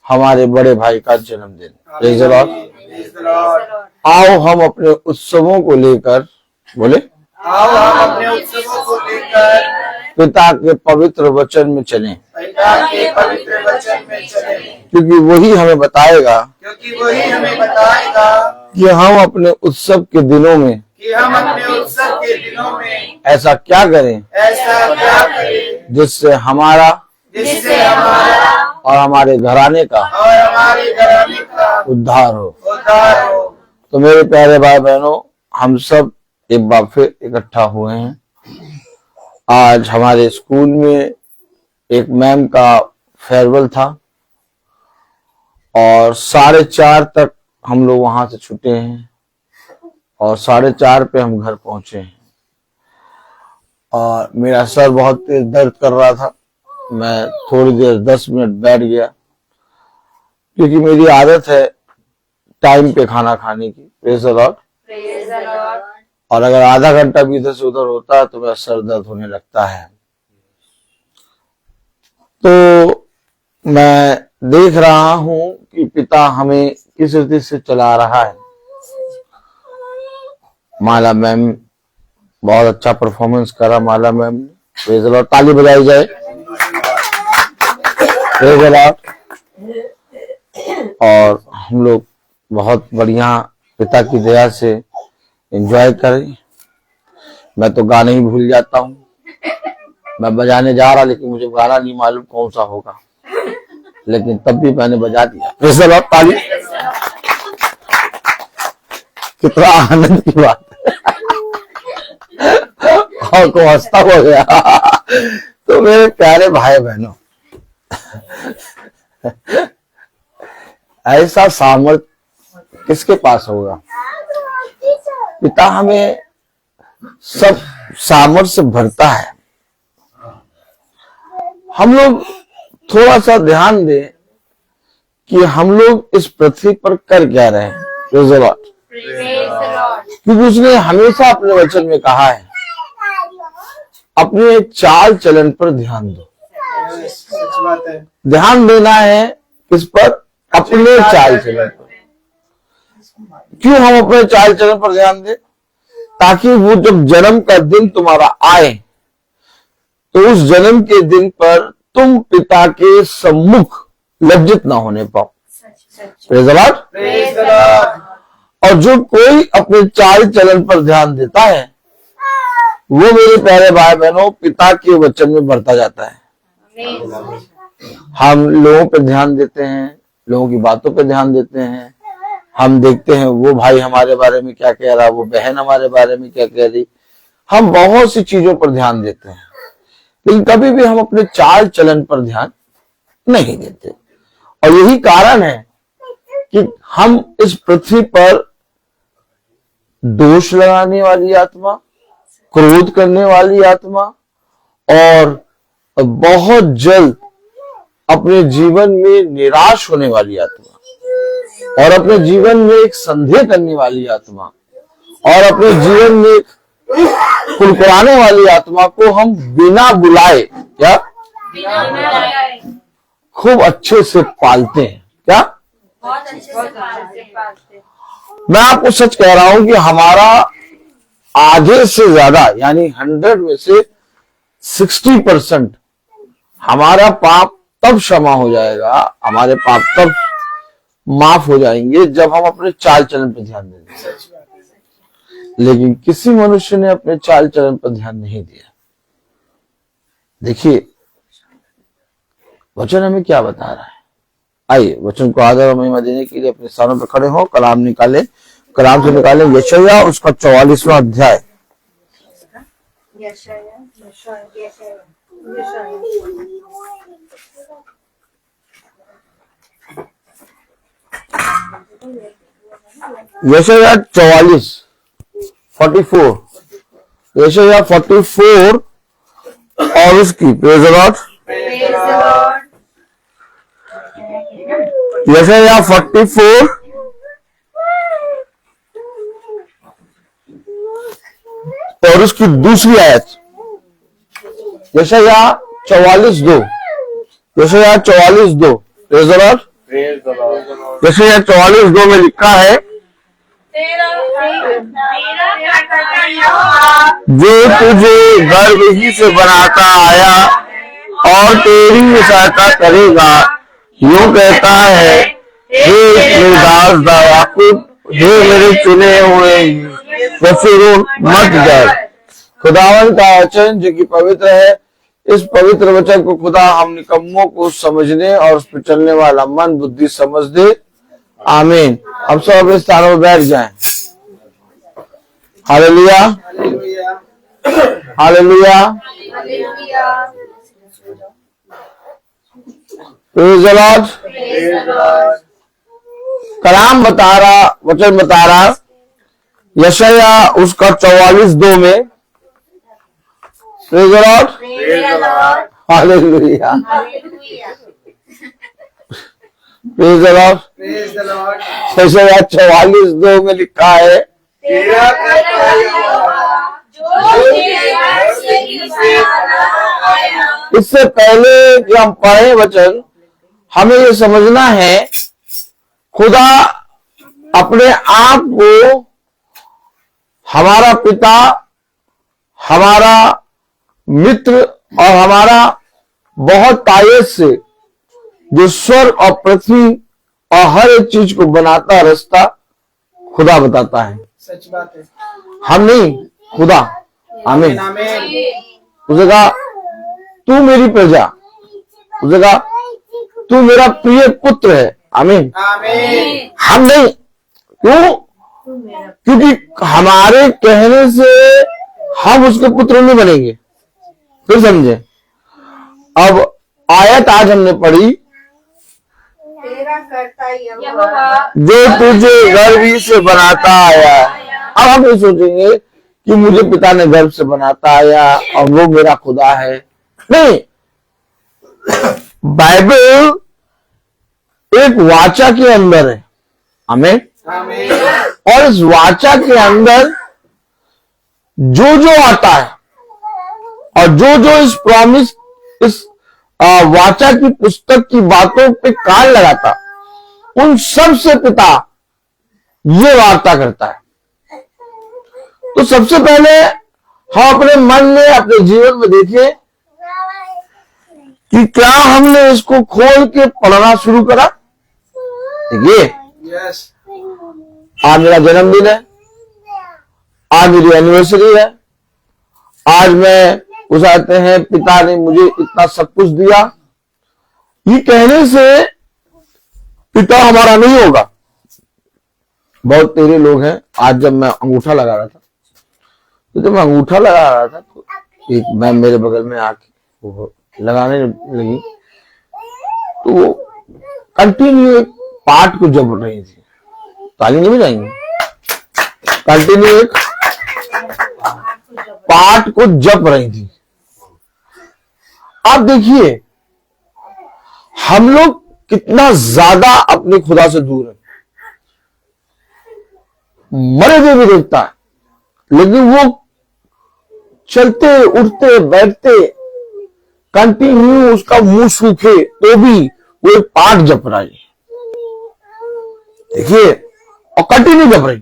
B: हमारे बड़े भाई का जन्मदिन। Praise the Lord.
E: Praise the Lord.
B: आओ हम अपने उत्सवों को लेकर, बोले,
E: आओ हम अपने उत्सवों को लेकर
B: पिता के पवित्र वचन में चलें,
E: पिता के पवित्र वचन में चलें,
B: क्योंकि वही हमें बताएगा
E: क्योंकि वही हमें बताएगा
B: कि हम अपने उत्सव के दिनों में
E: कि हम अपने उत्सव के दिनों में
B: ऐसा क्या करें
E: ऐसा क्या करें
B: जिससे हमारा
E: जिससे हमारा
B: और हमारे घराने का
E: और हमारे घराने का
B: उद्धार हो।
E: उद्धार हो।
B: तो मेरे प्यारे भाई बहनों, हम सब एक बार फिर इकट्ठा हुए हैं। आज हमारे स्कूल में एक मैम का फेयरवेल था और 4:30 तक हम लोग वहां से छूटे हैं और 4:30 पे हम घर पहुंचे हैं। और मेरा सर बहुत तेज दर्द कर रहा था। मैं थोड़ी देर 10 मिनट बैठ गया, क्योंकि मेरी आदत है टाइम पे खाना खाने की। Praise the Lord. और अगर आधा घंटा भी इधर से उधर होता है तो मेरा सर दर्द होने लगता है। तो मैं देख रहा हूं कि पिता हमें किस रीति से चला रहा है। माला मैम बहुत अच्छा परफॉर्मेंस करा। माला मैम ने, प्रेज़ द लॉर्ड, ताली बजाई जाए। Praise the Lord. और हम लोग बहुत बढ़िया पिता की दया से एंजॉय करें। मैं तो गाने ही भूल जाता हूँ। मैं बजाने जा रहा, लेकिन मुझे गाना नहीं मालूम कौन सा होगा, लेकिन तब भी मैंने बजा दिया। प्रेज़ द लॉर्ड, ताली। कितना आनंद की बात है। और को हंसता हो गया। तो मेरे प्यारे भाई बहनों, ऐसा सामर्थ्य किसके पास होगा? पिता हमें सब सामर्थ्य से भरता है। हम लोग थोड़ा सा ध्यान दें कि हम लोग इस पृथ्वी पर कर क्या रहे हैं। Praise the Lord. क्योंकि उसने हमेशा अपने वचन में कहा है, अपने चाल चलन पर ध्यान दो।
H: सच बात है।
B: ध्यान देना है किस पर? अपने चाल चलन पर। क्यों हम अपने चाल चलन पर ध्यान दें? ताकि वो जब जन्म का दिन तुम्हारा आए तो उस जन्म के दिन पर तुम पिता के सम्मुख लज्जित ना होने पाओ। Praise the Lord. और जो कोई अपने चाल चलन पर ध्यान देता है, वो मेरे प्यारे भाई बहनों पिता के वचन में बढ़ता जाता है। हम लोगों पे ध्यान देते हैं, लोगों की बातों पे ध्यान देते हैं। हम देखते हैं वो भाई हमारे बारे में क्या कह रहा, वो बहन हमारे बारे में क्या कह रही। हम बहुत सी चीजों पर ध्यान देते हैं, लेकिन कभी भी हम अपने चाल चलन पर ध्यान नहीं देते। और यही कारण है कि हम इस पृथ्वी पर दोष लगाने वाली आत्मा, क्रोध करने वाली आत्मा और बहुत जल्द अपने जीवन में निराश होने वाली आत्मा और अपने जीवन में एक संदेह करने वाली आत्मा और अपने जीवन में एक कुड़कुड़ाने वाली आत्मा को हम बिना बुलाए क्या खूब अच्छे से पालते हैं। क्या
A: बहुत अच्छे से पालते हैं।
B: मैं आपको सच कह रहा हूं कि हमारा आधे से ज्यादा यानी 100 में से 60% हमारा पाप तब क्षमा हो जाएगा, हमारे पाप तब माफ हो जाएंगे जब हम अपने चाल चलन पर ध्यान देंगे। लेकिन किसी मनुष्य ने अपने चाल चलन पर ध्यान नहीं दिया। देखिए वचन हमें क्या बता रहा है। आइए वचन को आदर और महिमा देने के लिए अपने स्थानों पर खड़े हो, कलाम निकाले, कलाम से निकाले यशायाह उसका 44वां अध्याय। यशायाह 44 यशायाह 44 और उसकी प्रेज़ द लॉर्ड यशायाह 44 और उसकी दूसरी आयत यशायाह 44:2 यशायाह 44:2 प्रेज़ द लॉर्ड। यशायाह 44:2 में लिखा है, जो तुझे गर्भ ही से बनाता आया और तेरी सहायता करेगा, यूं कहता है, हे मेरे दास याकूब, हे मेरे चुने हुए यशूरून मत डर। खुदावन का वचन जो कि पवित्र है, इस पवित्र वचन को खुदा हम निकम्मों को समझने और उस पर चलने वाला मन बुद्धि समझ दे। आमीन। हम सब अपने स्थानों पर बैठ जाएं। Hallelujah hallelujah praise the lord. कलाम बता रहा, वचन बता रहा यशायाह उसका 44:2 में, praise the lord, hallelujah, praise the lord.
H: Praise the Lord.
B: 644 में लिखा है,
H: तेरा करता यहोवा, जो तेरे घर से इसे बनाना आया।
B: इससे पहले कि हम पढ़े वचन, हमें ये समझना है खुदा अपने आप को हमारा पिता, हमारा मित्र और हमारा बहुत तायत से जो स्वर्ग और पृथ्वी और हर एक चीज को बनाता रास्ता खुदा बताता है,
H: सच बात है।
B: हम नहीं, खुदा। आमीन।
H: आमीन।
B: उसने कहा तू मेरी प्रजा, उसने कहा तू मेरा प्रिय पुत्र है। आमीन।
H: आमीन।
B: हम नहीं, क्यों? क्योंकि हमारे कहने से हम उसके पुत्र नहीं बनेंगे। फिर समझे। अब आयत आज हमने पढ़ी,
D: तेरा करता यहोवा,
B: जो तुझे गर्भ से बनाता आया। अब हम ये सोचेंगे कि मुझे पिता ने गर्भ से बनाता आया और वो मेरा खुदा है। नहीं, बाइबल एक वाचा के अंदर है। हमें
H: आमीन।
B: और इस वाचा के अंदर जो जो आता है और जो जो इस प्रॉमिस, इस वाचा की पुस्तक की बातों पे कान लगाता, उन सब से पिता ये वार्ता करता है। तो सबसे पहले हम अपने मन में, अपने जीवन में देखें कि क्या हमने इसको खोल के पढ़ना शुरू करा। देखिए,
H: यस।
B: आज मेरा जन्मदिन है, आज मेरी एनिवर्सरी है, आज मैं उसाते हैं पिता ने मुझे इतना सब कुछ दिया। ये कहने से पिता हमारा नहीं होगा। बहुत तेरे लोग हैं। आज जब मैं अंगूठा लगा रहा था, तो जब मैं अंगूठा लगा रहा था तो एक मैम मेरे बगल में आके वो लगाने लगी, तो वो कंटिन्यू एक पार्ट को जब रही थी। ताली नहीं बजाएंगे? कंटिन्यू एक पार्ट को जप रही थी। आप देखिए हम लोग कितना ज्यादा अपने खुदा से दूर है। मरे हुए भी देखता है, लेकिन वो चलते उठते बैठते कंटिन्यू उसका मुंह सूखे तो भी वो एक पाठ जप रहा है। देखिए, और कंटिन्यू जप रही।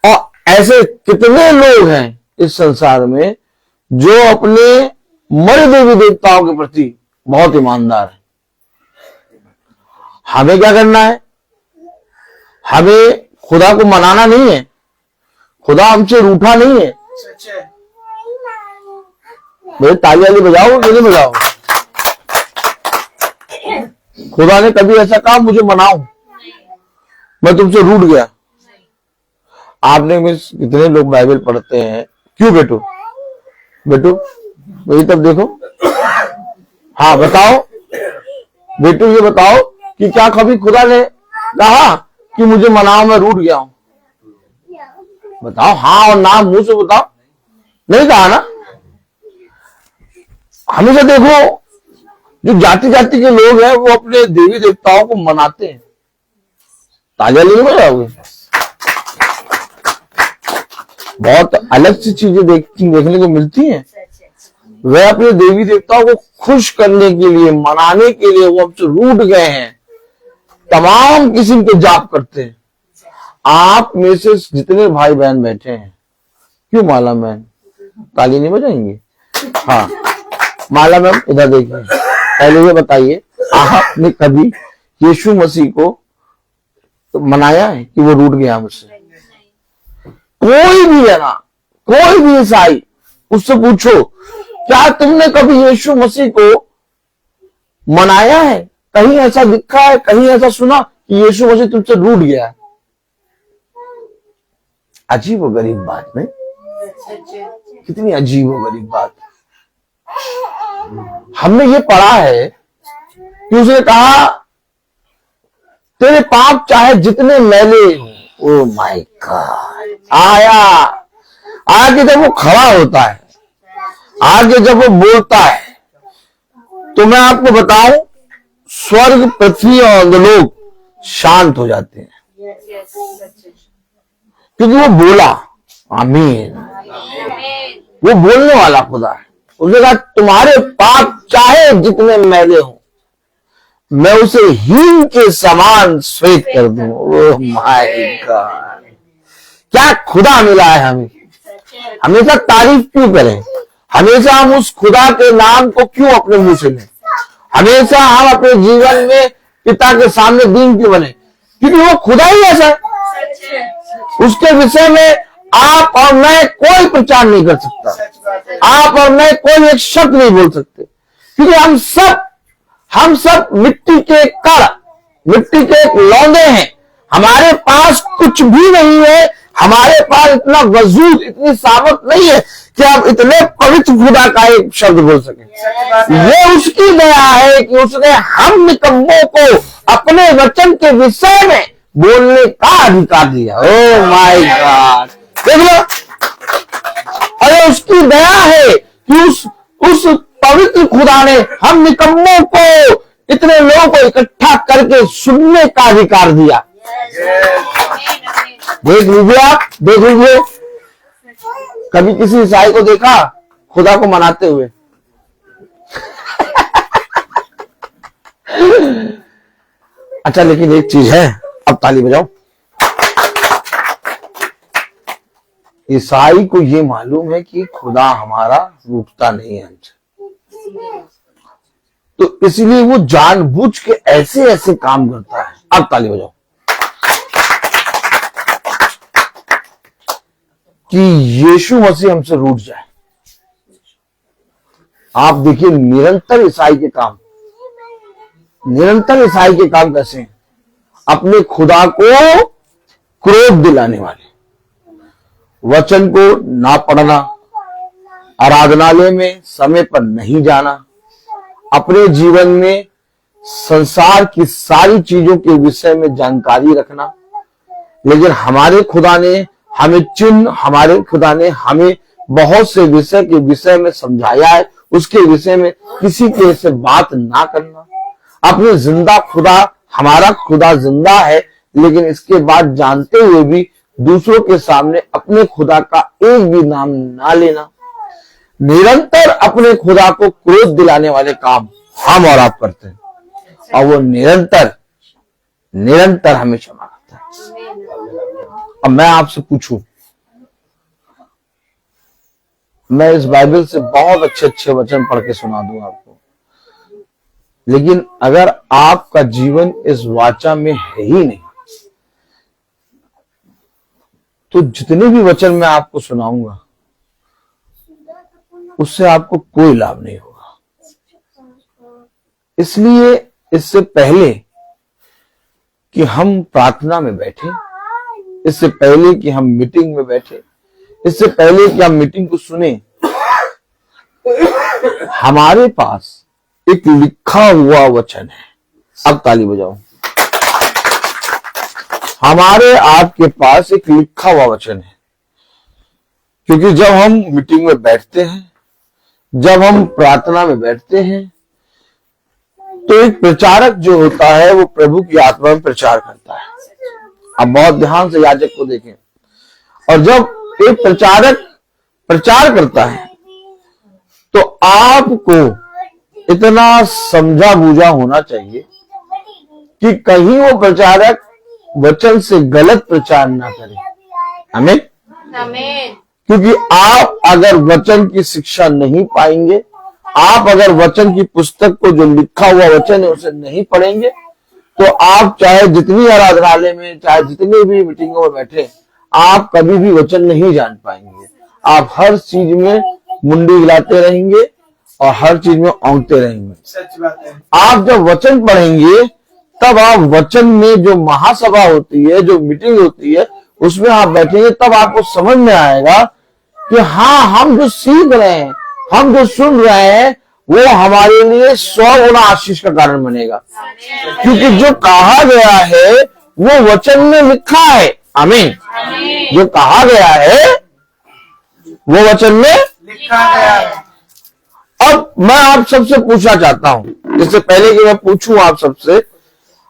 B: और ऐसे कितने लोग हैं इस संसार में जो अपने मरे देवी देवताओं के प्रति बहुत ईमानदार है। हमें क्या करना है? हमें खुदा को मनाना नहीं है। खुदा हमसे रूठा नहीं है।
H: सच है।
B: मेरे ताली वाली बजाओ कि नहीं बजाओ? खुदा ने कभी ऐसा कहा मुझे मनाओ, मैं तुमसे रूठ गया? आपने में कितने लोग बाइबल पढ़ते हैं? क्यों बेटू? बेटू वही तब देखो। हाँ बताओ बेटू, ये बताओ कि क्या कभी खुदा ने कहा कि मुझे मनाओ, मैं रूठ गया हूं? बताओ हाँ और ना मुंह से बताओ। नहीं कहा ना। हमेशा देखो जो जाति जाति के लोग हैं वो अपने देवी देवताओं को मनाते हैं। ताजा नहीं बजाओगे? बहुत अलग सी चीजें देखने को मिलती हैं। वह अपने देवी देवताओं को खुश करने के लिए, मनाने के लिए वो हमसे रूठ गए हैं। तमाम किस्म के जाप करते हैं। आप में से जितने भाई बहन बैठे हैं, क्यों माला मैम ताली नहीं बजाएंगे? हाँ माला मैम इधर देखिए, पहले ये बताइए आपने कभी यीशु मसीह को तो मनाया है कि वो रूठ गया मुझसे? कोई भी है ना, कोई भी ईसाई, उससे पूछो क्या तुमने कभी यीशु मसीह को मनाया है? कहीं ऐसा दिखा है, कहीं ऐसा सुना कि यीशु मसीह तुमसे रूठ गया है? अजीब और गरीब बात नहीं? कितनी अजीब और गरीब बात। हमने ये पढ़ा है कि उसने कहा तेरे पाप चाहे जितने मैले हो। Oh my God. आया कि जब वो खड़ा होता है आगे जब वो बोलता है तो मैं आपको बताऊं, स्वर्ग, पृथ्वी और लोग शांत हो जाते हैं, क्योंकि वो बोला। आमीन। वो बोलने वाला खुदा है। उसने कहा तुम्हारे पाप चाहे जितने मैले हों, मैं उसे हीन के समान श्वेत कर दूं। ओह माय गॉड, क्या खुदा मिला है हमें। हमेशा तारीफ क्यों करें, हमेशा हम उस खुदा के नाम को क्यों अपने मुंह से लें, हमेशा हम अपने जीवन में पिता के सामने दीन क्यों बने, क्योंकि वो खुदा ही ऐसा है। उसके विषय में आप और मैं कोई प्रचार नहीं कर सकता, आप और मैं कोई एक शब्द नहीं बोल सकते, क्योंकि हम सब मिट्टी के कण, मिट्टी के लौंदे हैं। हमारे पास कुछ भी नहीं है, हमारे पास इतना वजूद, इतनी सामर्थ नहीं है कि आप इतने पवित्र खुदा का एक शब्द बोल सकें। ये उसकी दया है कि उसने हम निकम्मों को अपने वचन के विषय में बोलने का अधिकार दिया। ओह माय गॉड, देख लो। अरे उसकी दया है कि उस पवित्र खुदा ने हम निकम्मों को, इतने लोगों को इकट्ठा करके सुनने का अधिकार दिया। देख लीजिए, आप देख लीजिए, कभी किसी ईसाई को देखा खुदा को मनाते हुए? अच्छा, लेकिन एक चीज है, अब ताली बजाओ। ईसाई को ये मालूम है कि खुदा हमारा रूठता नहीं है हमसे, तो इसलिए वो जानबूझ के ऐसे ऐसे काम करता है। अब ताली बजाओ कि यीशु मसीह हमसे रूठ जाए। आप देखिए निरंतर ईसाई के काम, निरंतर ईसाई के काम कैसे हैं, अपने खुदा को क्रोध दिलाने वाले, वचन को ना पढ़ना, आराधनालय में समय पर नहीं जाना, अपने जीवन में संसार की सारी चीजों के विषय में जानकारी रखना। लेकिन हमारे खुदा ने हमें चिन्ह, हमारे खुदा ने हमें बहुत से विषय के विषय में समझाया है, उसके विषय में किसी के से बात ना करना। अपने जिंदा खुदा, हमारा खुदा जिंदा है, लेकिन इसके बाद जानते हुए भी दूसरों के सामने अपने खुदा का एक भी नाम ना लेना। निरंतर अपने खुदा को क्रोध दिलाने वाले काम हम और आप करते हैं, और वो निरंतर निरंतर हमें क्षमा करता है। अब मैं आपसे पूछूं, मैं इस बाइबल से बहुत अच्छे अच्छे वचन पढ़ के सुना दूं आपको, लेकिन अगर आपका जीवन इस वाचा में है ही नहीं, तो जितने भी वचन मैं आपको सुनाऊंगा उससे आपको कोई लाभ नहीं होगा। इसलिए इससे पहले कि हम प्रार्थना में बैठे, इससे पहले कि हम मीटिंग में बैठे, इससे पहले कि हम मीटिंग को सुने, हमारे पास एक लिखा हुआ वचन है। अब ताली बजाओ। हमारे आपके पास एक लिखा हुआ वचन है, क्योंकि जब हम मीटिंग में बैठते हैं, जब हम प्रार्थना में बैठते हैं, तो एक प्रचारक जो होता है वो प्रभु की आत्मा में प्रचार करता है। अब बहुत ध्यान से याजक को देखें, और जब एक प्रचारक प्रचार करता है तो आपको इतना समझा बूझा होना चाहिए कि कहीं वो प्रचारक वचन से गलत प्रचार ना करे। आमीन।
H: आमीन।
B: क्योंकि आप अगर वचन की शिक्षा नहीं पाएंगे, आप अगर वचन की पुस्तक को जो लिखा हुआ वचन है उसे नहीं पढ़ेंगे, तो आप चाहे जितनी आराधनालय में, चाहे जितनी भी मीटिंगों में बैठे, आप कभी भी वचन नहीं जान पाएंगे। आप हर चीज में मुंडी हिलाते रहेंगे और हर चीज में औंधते रहेंगे।
E: सच बात है।
B: आप जब वचन पढ़ेंगे तब आप वचन में जो महासभा होती है, जो मीटिंग होती है, उसमें आप बैठेंगे, तब आपको समझ में आएगा कि हाँ, हम जो सीख रहे हैं, हम जो सुन रहे हैं, वो हमारे लिए 100 गुना आशीष का कारण बनेगा। क्योंकि जो कहा गया है वो वचन में लिखा है। आमीन। जो कहा गया है वो वचन में
E: लिखा गया है।
G: अब मैं आप सबसे पूछना चाहता हूं, इससे पहले कि मैं पूछूं आप सबसे,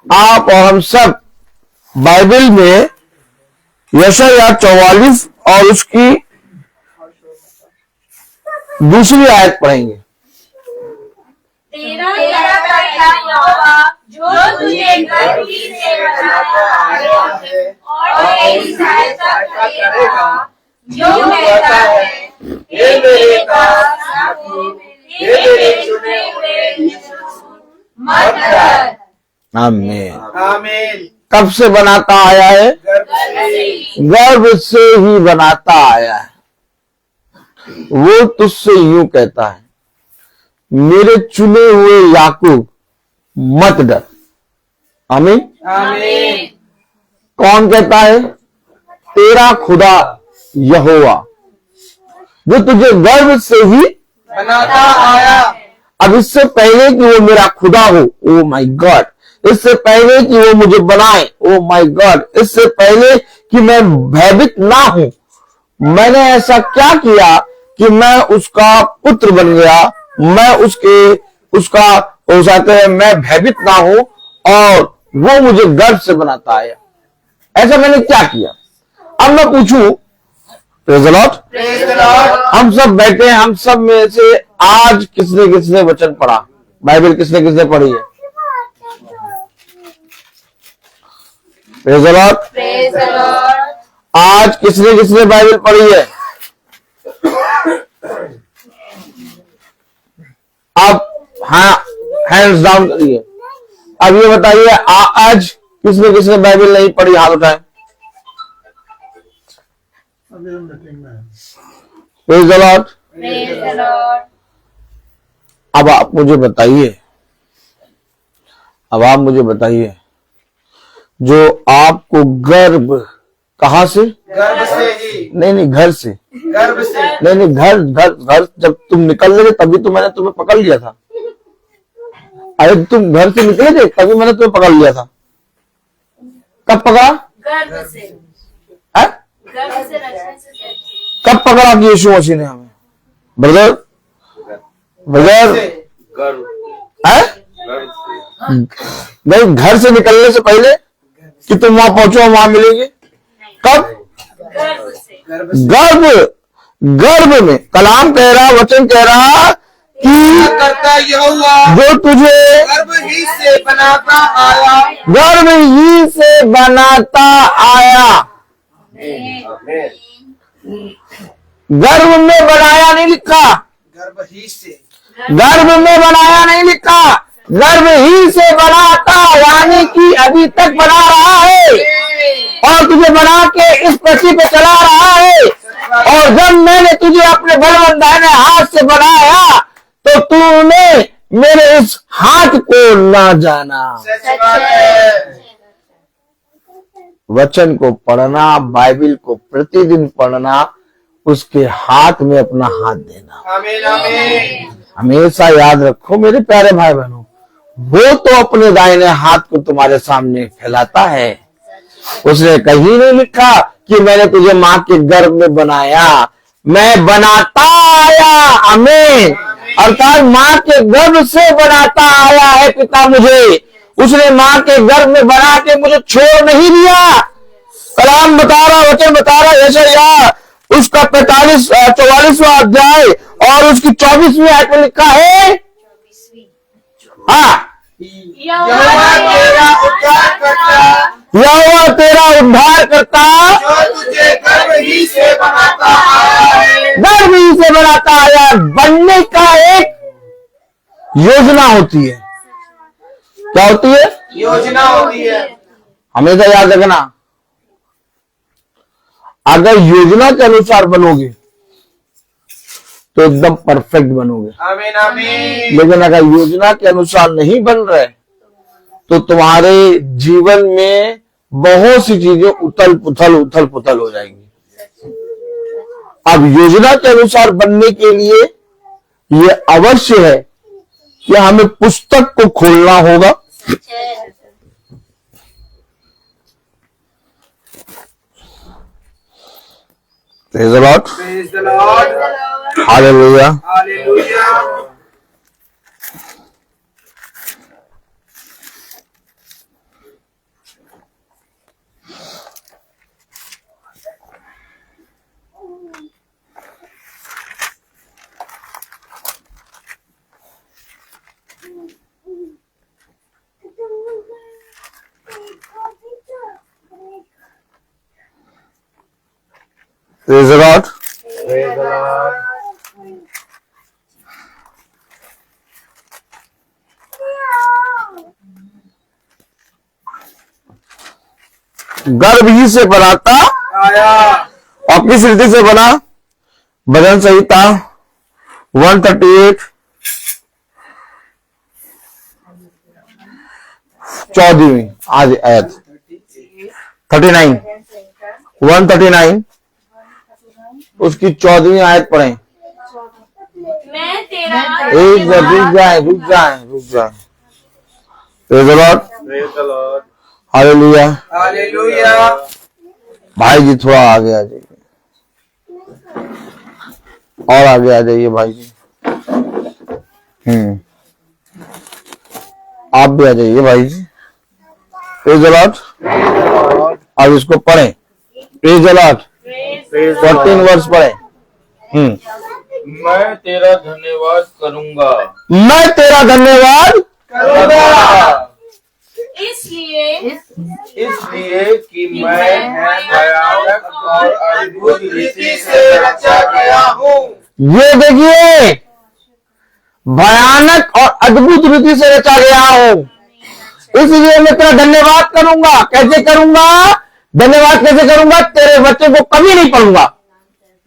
G: आप और हम सब बाइबल में यशायाह 44 और उसकी दूसरी आयत पढ़ेंगे।
H: तेरा करता यहोवा जो तुझे गर्भी से बनाता है और तेरी सहायता करेगा, जो कहता है हे मेरे दास याकूब, हे मेरे चुने हुए यूसुफ, मत डर।
G: आमीन।
B: आमीन।
G: कब से बनाता आया है? गर्भ से ही बनाता आया है। वो तुझसे यूं कहता है, मेरे चुने हुए याकूब मत डर। आमीन।
B: आमीन।
G: कौन कहता है? तेरा खुदा यहोवा, जो तुझे गर्भ से ही
B: बनाता आया।
G: अब इससे पहले कि वो मेरा खुदा हो, ओ माय गॉड, इससे पहले कि वो मुझे बनाए, ओ माय गॉड, इससे पहले कि मैं भयभीत ना हूं, मैंने ऐसा क्या किया कि मैं उसका पुत्र बन गया, मैं उसका हो सकता है मैं भयभीत ना हूं और वो मुझे गर्भ से बनाता आया। ऐसा मैंने क्या किया? अब मैं पूछूं, प्रेज़ द लॉर्ड, हम सब बैठे हैं, हम सब में से आज किसने किसने वचन पढ़ा? बाइबल किसने किसने पढ़ी है? Praise the Lord.
H: Praise the Lord.
G: आज किसने किसने बाइबल पढ़ी है? आप हाँ हैंड्स डाउन करिए। अब ये बताइए, आज किसने किसने बाइबल नहीं पढ़ी? हाथ उठाएं। Praise the Lord.
H: Praise the Lord.
G: अब आप मुझे बताइए, जो आपको गर्भ कहां से?
B: गर्भ से ही।
G: नहीं, घर से।
B: गर्भ से।
G: नहीं, घर जब तुम निकल रहे थे तभी तो मैंने तुम्हें पकड़ लिया था। अरे तुम घर से निकले थे तभी मैंने तुम्हें पकड़ लिया था। कब पकड़ा?
H: गर्भ से।
G: है?
H: गर्भ से रचने से।
G: कब पकड़ा कि यीशु मसीह ने हमें? ब्रदर है? नहीं, घर से निकलने से पहले कि तुम वहां पहुंचो, वहां मिलेंगे। कब?
H: गर्भ से।
G: गर्भ में कलाम कह रहा, वचन कह रहा कि
B: करता यहोवा
G: जो तुझे
B: गर्भ ही से बनाता आया।
G: गर्भ ही से बनाता आया। गर्भ में बनाया नहीं लिखा,
B: गर्भ ही से।
G: गर्भ में बनाया नहीं लिखा, गर्भ ही से बनाता, यानी कि अभी तक बना रहा है और तुझे बना के इस पृथ्वी पे चला रहा है। और जब मैंने तुझे अपने बलवंत दाहिने हाथ से बनाया तो तूने मेरे इस हाथ को ना जाना। वचन को पढ़ना, बाइबल को प्रतिदिन पढ़ना, उसके हाथ में अपना हाथ देना।
B: आमीन। आमीन।
G: हमेशा याद रखो मेरे प्यारे भाई बहनों, वो तो अपने दाहिने हाथ को तुम्हारे सामने फैलाता है। उसने कहीं नहीं लिखा कि मैंने तुझे मां के गर्भ में बनाया, मैं बनाता आया। आमीन। अर्थात मां के गर्भ से बनाता आया है पिता मुझे। उसने मां के गर्भ में बना के मुझे छोड़ नहीं दिया। कलाम बता रहा, वचन बता रहा, यशायाह उसका 44वां अध्याय और उसकी 24वीं आयत में लिखा है, हाँ,
B: यहोवा तेरा उद्धार करता,
G: यहोवा तेरा उद्धार करता,
B: जो तुझे गर्भ ही से बनाता आया है।
G: गर्भ ही से बनाता आया। बनने का एक योजना होती है। क्या होती है?
B: योजना होती है।
G: हमेशा याद रखना, अगर योजना के अनुसार बनोगे तो एकदम परफेक्ट बनोगे।
B: आमीन। आमीन।
G: लेकिन अगर योजना के अनुसार नहीं बन रहे तो तुम्हारे जीवन में बहुत सी चीजें उथल पुथल हो जाएंगी। अब योजना के अनुसार बनने के लिए यह अवश्य है कि हमें पुस्तक को खोलना होगा। Praise the Lord.
B: Praise the Lord.
G: Hallelujah.
B: Hallelujah. Praise the lord.
C: Praise the Lord.
B: गर्भ ही से बनाता
G: आया।
B: और किस रीति से बना? भजन संहिता 138 14वीं आज आयत 39 139 उसकी 14वीं आयत पढ़ें।
H: मैं तेरा
B: एक रुक जाए। Praise the lord.
C: Praise the Lord.
B: Hallelujah.
G: Hallelujah.
B: भाई जी थोड़ा आगे आ जाइए और आगे आ जाइए भाई जी। आप भी आ जाइए भाई जी। Praise the Lord. अब इसको पढ़ें। Praise the Lord. 14 वर्ष पढ़ें।
G: मैं तेरा धन्यवाद करूंगा।
B: मैं तेरा धन्यवाद
G: इसलिए कि मैं भयानक और अद्भुत रीति से रचा गया हूँ।
B: ये देखिए भयानक और अद्भुत रीति से रचा गया हूं, इसलिए मैं तेरा धन्यवाद करूंगा। कैसे करूंगा? धन्यवाद कैसे करूंगा? तेरे बच्चे को कभी नहीं पढ़ूंगा।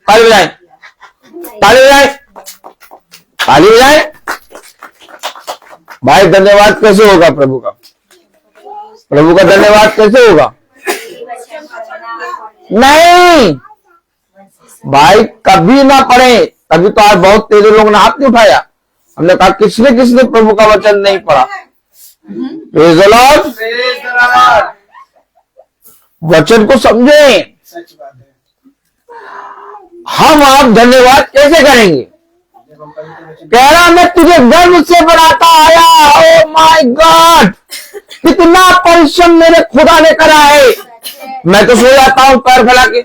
B: ताली बजाएं, ताली बजाएं, ताली बजाएं। भाई धन्यवाद कैसे होगा प्रभु का? प्रभु का धन्यवाद कैसे होगा? नहीं भाई कभी ना पढ़े। तभी तो आज बहुत तेरे लोगों ने हाथ नहीं उठाया। हमने कहा किसने प्रभु का वचन नहीं पढ़ा? Praise the Lord. वचन को समझे। हम आप धन्यवाद कैसे करेंगे? कह रहा मैं तुझे गर्व से बनाता आया। ओ माय गॉड, कितना परिश्रम मेरे खुदा ने करा है। मैं तो सो जाता हूं पैर फैला के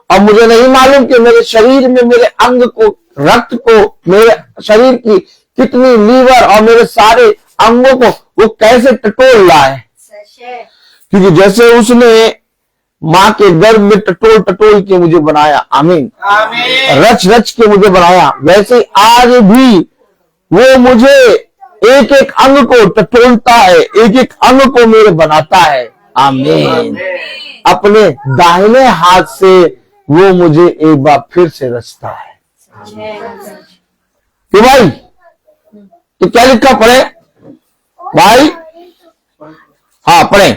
B: और मुझे नहीं मालूम कि मेरे शरीर में मेरे अंग को, रक्त को, मेरे शरीर की कितनी लीवर और मेरे सारे अंगों को वो कैसे टटोल रहा है। क्योंकि जैसे उसने माँ के गर्भ में टटोल के मुझे बनाया, आमीन, रच के मुझे बनाया, वैसे आज भी वो मुझे एक एक अंग को टटोलता है, एक एक अंग को मेरे बनाता है, आमीन। अपने दाहिने हाथ से वो मुझे एक बार फिर से रचता है। तो भाई तो क्या लिखा? पढ़े भाई। हाँ पढ़े।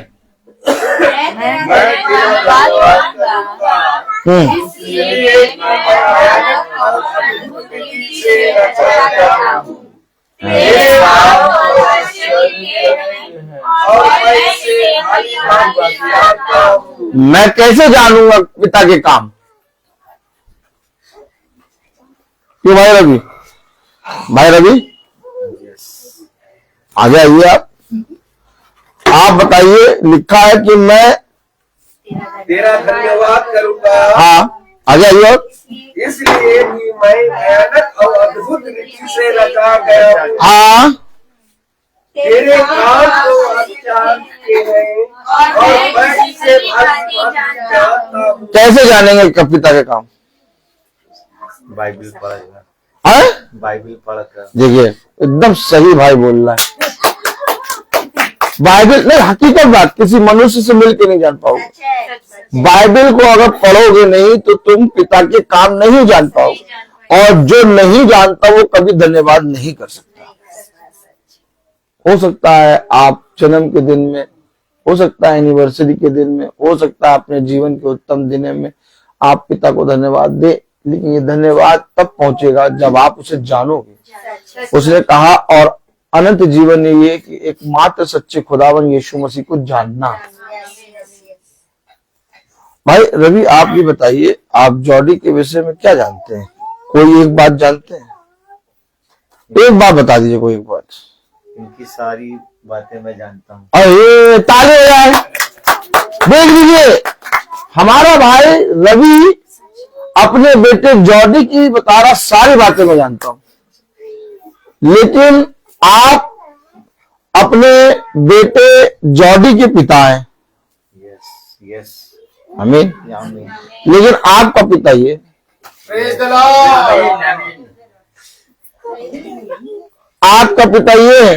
B: मैं कैसे जानूंगा पिता के काम? क्यों भाई रवि? भाई रवि आ जाइए आप बताइए। लिखा है कि मैं
C: तेरा धन्यवाद करूंगा।
B: हाँ आ जाइए।
C: इसलिए कि मैं भयानक और अद्भुत रीति से रचा गया हूँ।
B: हाँ
C: तेरे काम को आप जानते हैं और मैं इसे भांति जानता हूँ।
B: कैसे जानेंगे पिता के काम?
C: बाइबल पढ़ेगा।
B: है
C: बाइबल पढ़कर
B: देखिए एकदम सही भाई बोल रहा है। बाइबल नहीं, हकीकत बात, किसी मनुष्य से मिलकर नहीं जान पाओगे। बाइबल को अगर पढ़ोगे नहीं तो तुम पिता के काम नहीं जान पाओगे, और जो नहीं जानता वो कभी धन्यवाद नहीं कर सकता। हो सकता है आप जन्म के दिन में, हो सकता है एनिवर्सरी के दिन में, हो सकता है अपने जीवन के उत्तम दिन में आप पिता को धन्यवाद दे, लेकिन ये धन्यवाद तब पहुंचेगा जब आप उसे जानोगे। उसने कहा और अनंत जीवन ये कि एकमात्र सच्चे खुदावन यीशु मसीह को जानना। भाई रवि आप भी बताइए, आप जॉडी के विषय में क्या जानते हैं? कोई एक बात जानते हैं? एक बात बता दीजिए, कोई एक बात।
I: इनकी सारी बातें मैं जानता हूँ।
B: अरे ताली हो जाए। देख लीजिए हमारा भाई रवि अपने बेटे जॉडी की बता रहा सारी बातें मैं जानता हूं, लेकिन आप अपने बेटे जॉडी के पिता हैं।
I: यस
B: आमीन।
I: आमीन।
B: लेकिन आपका पिता ये,
G: Praise the Lord.
B: आपका पिता ये है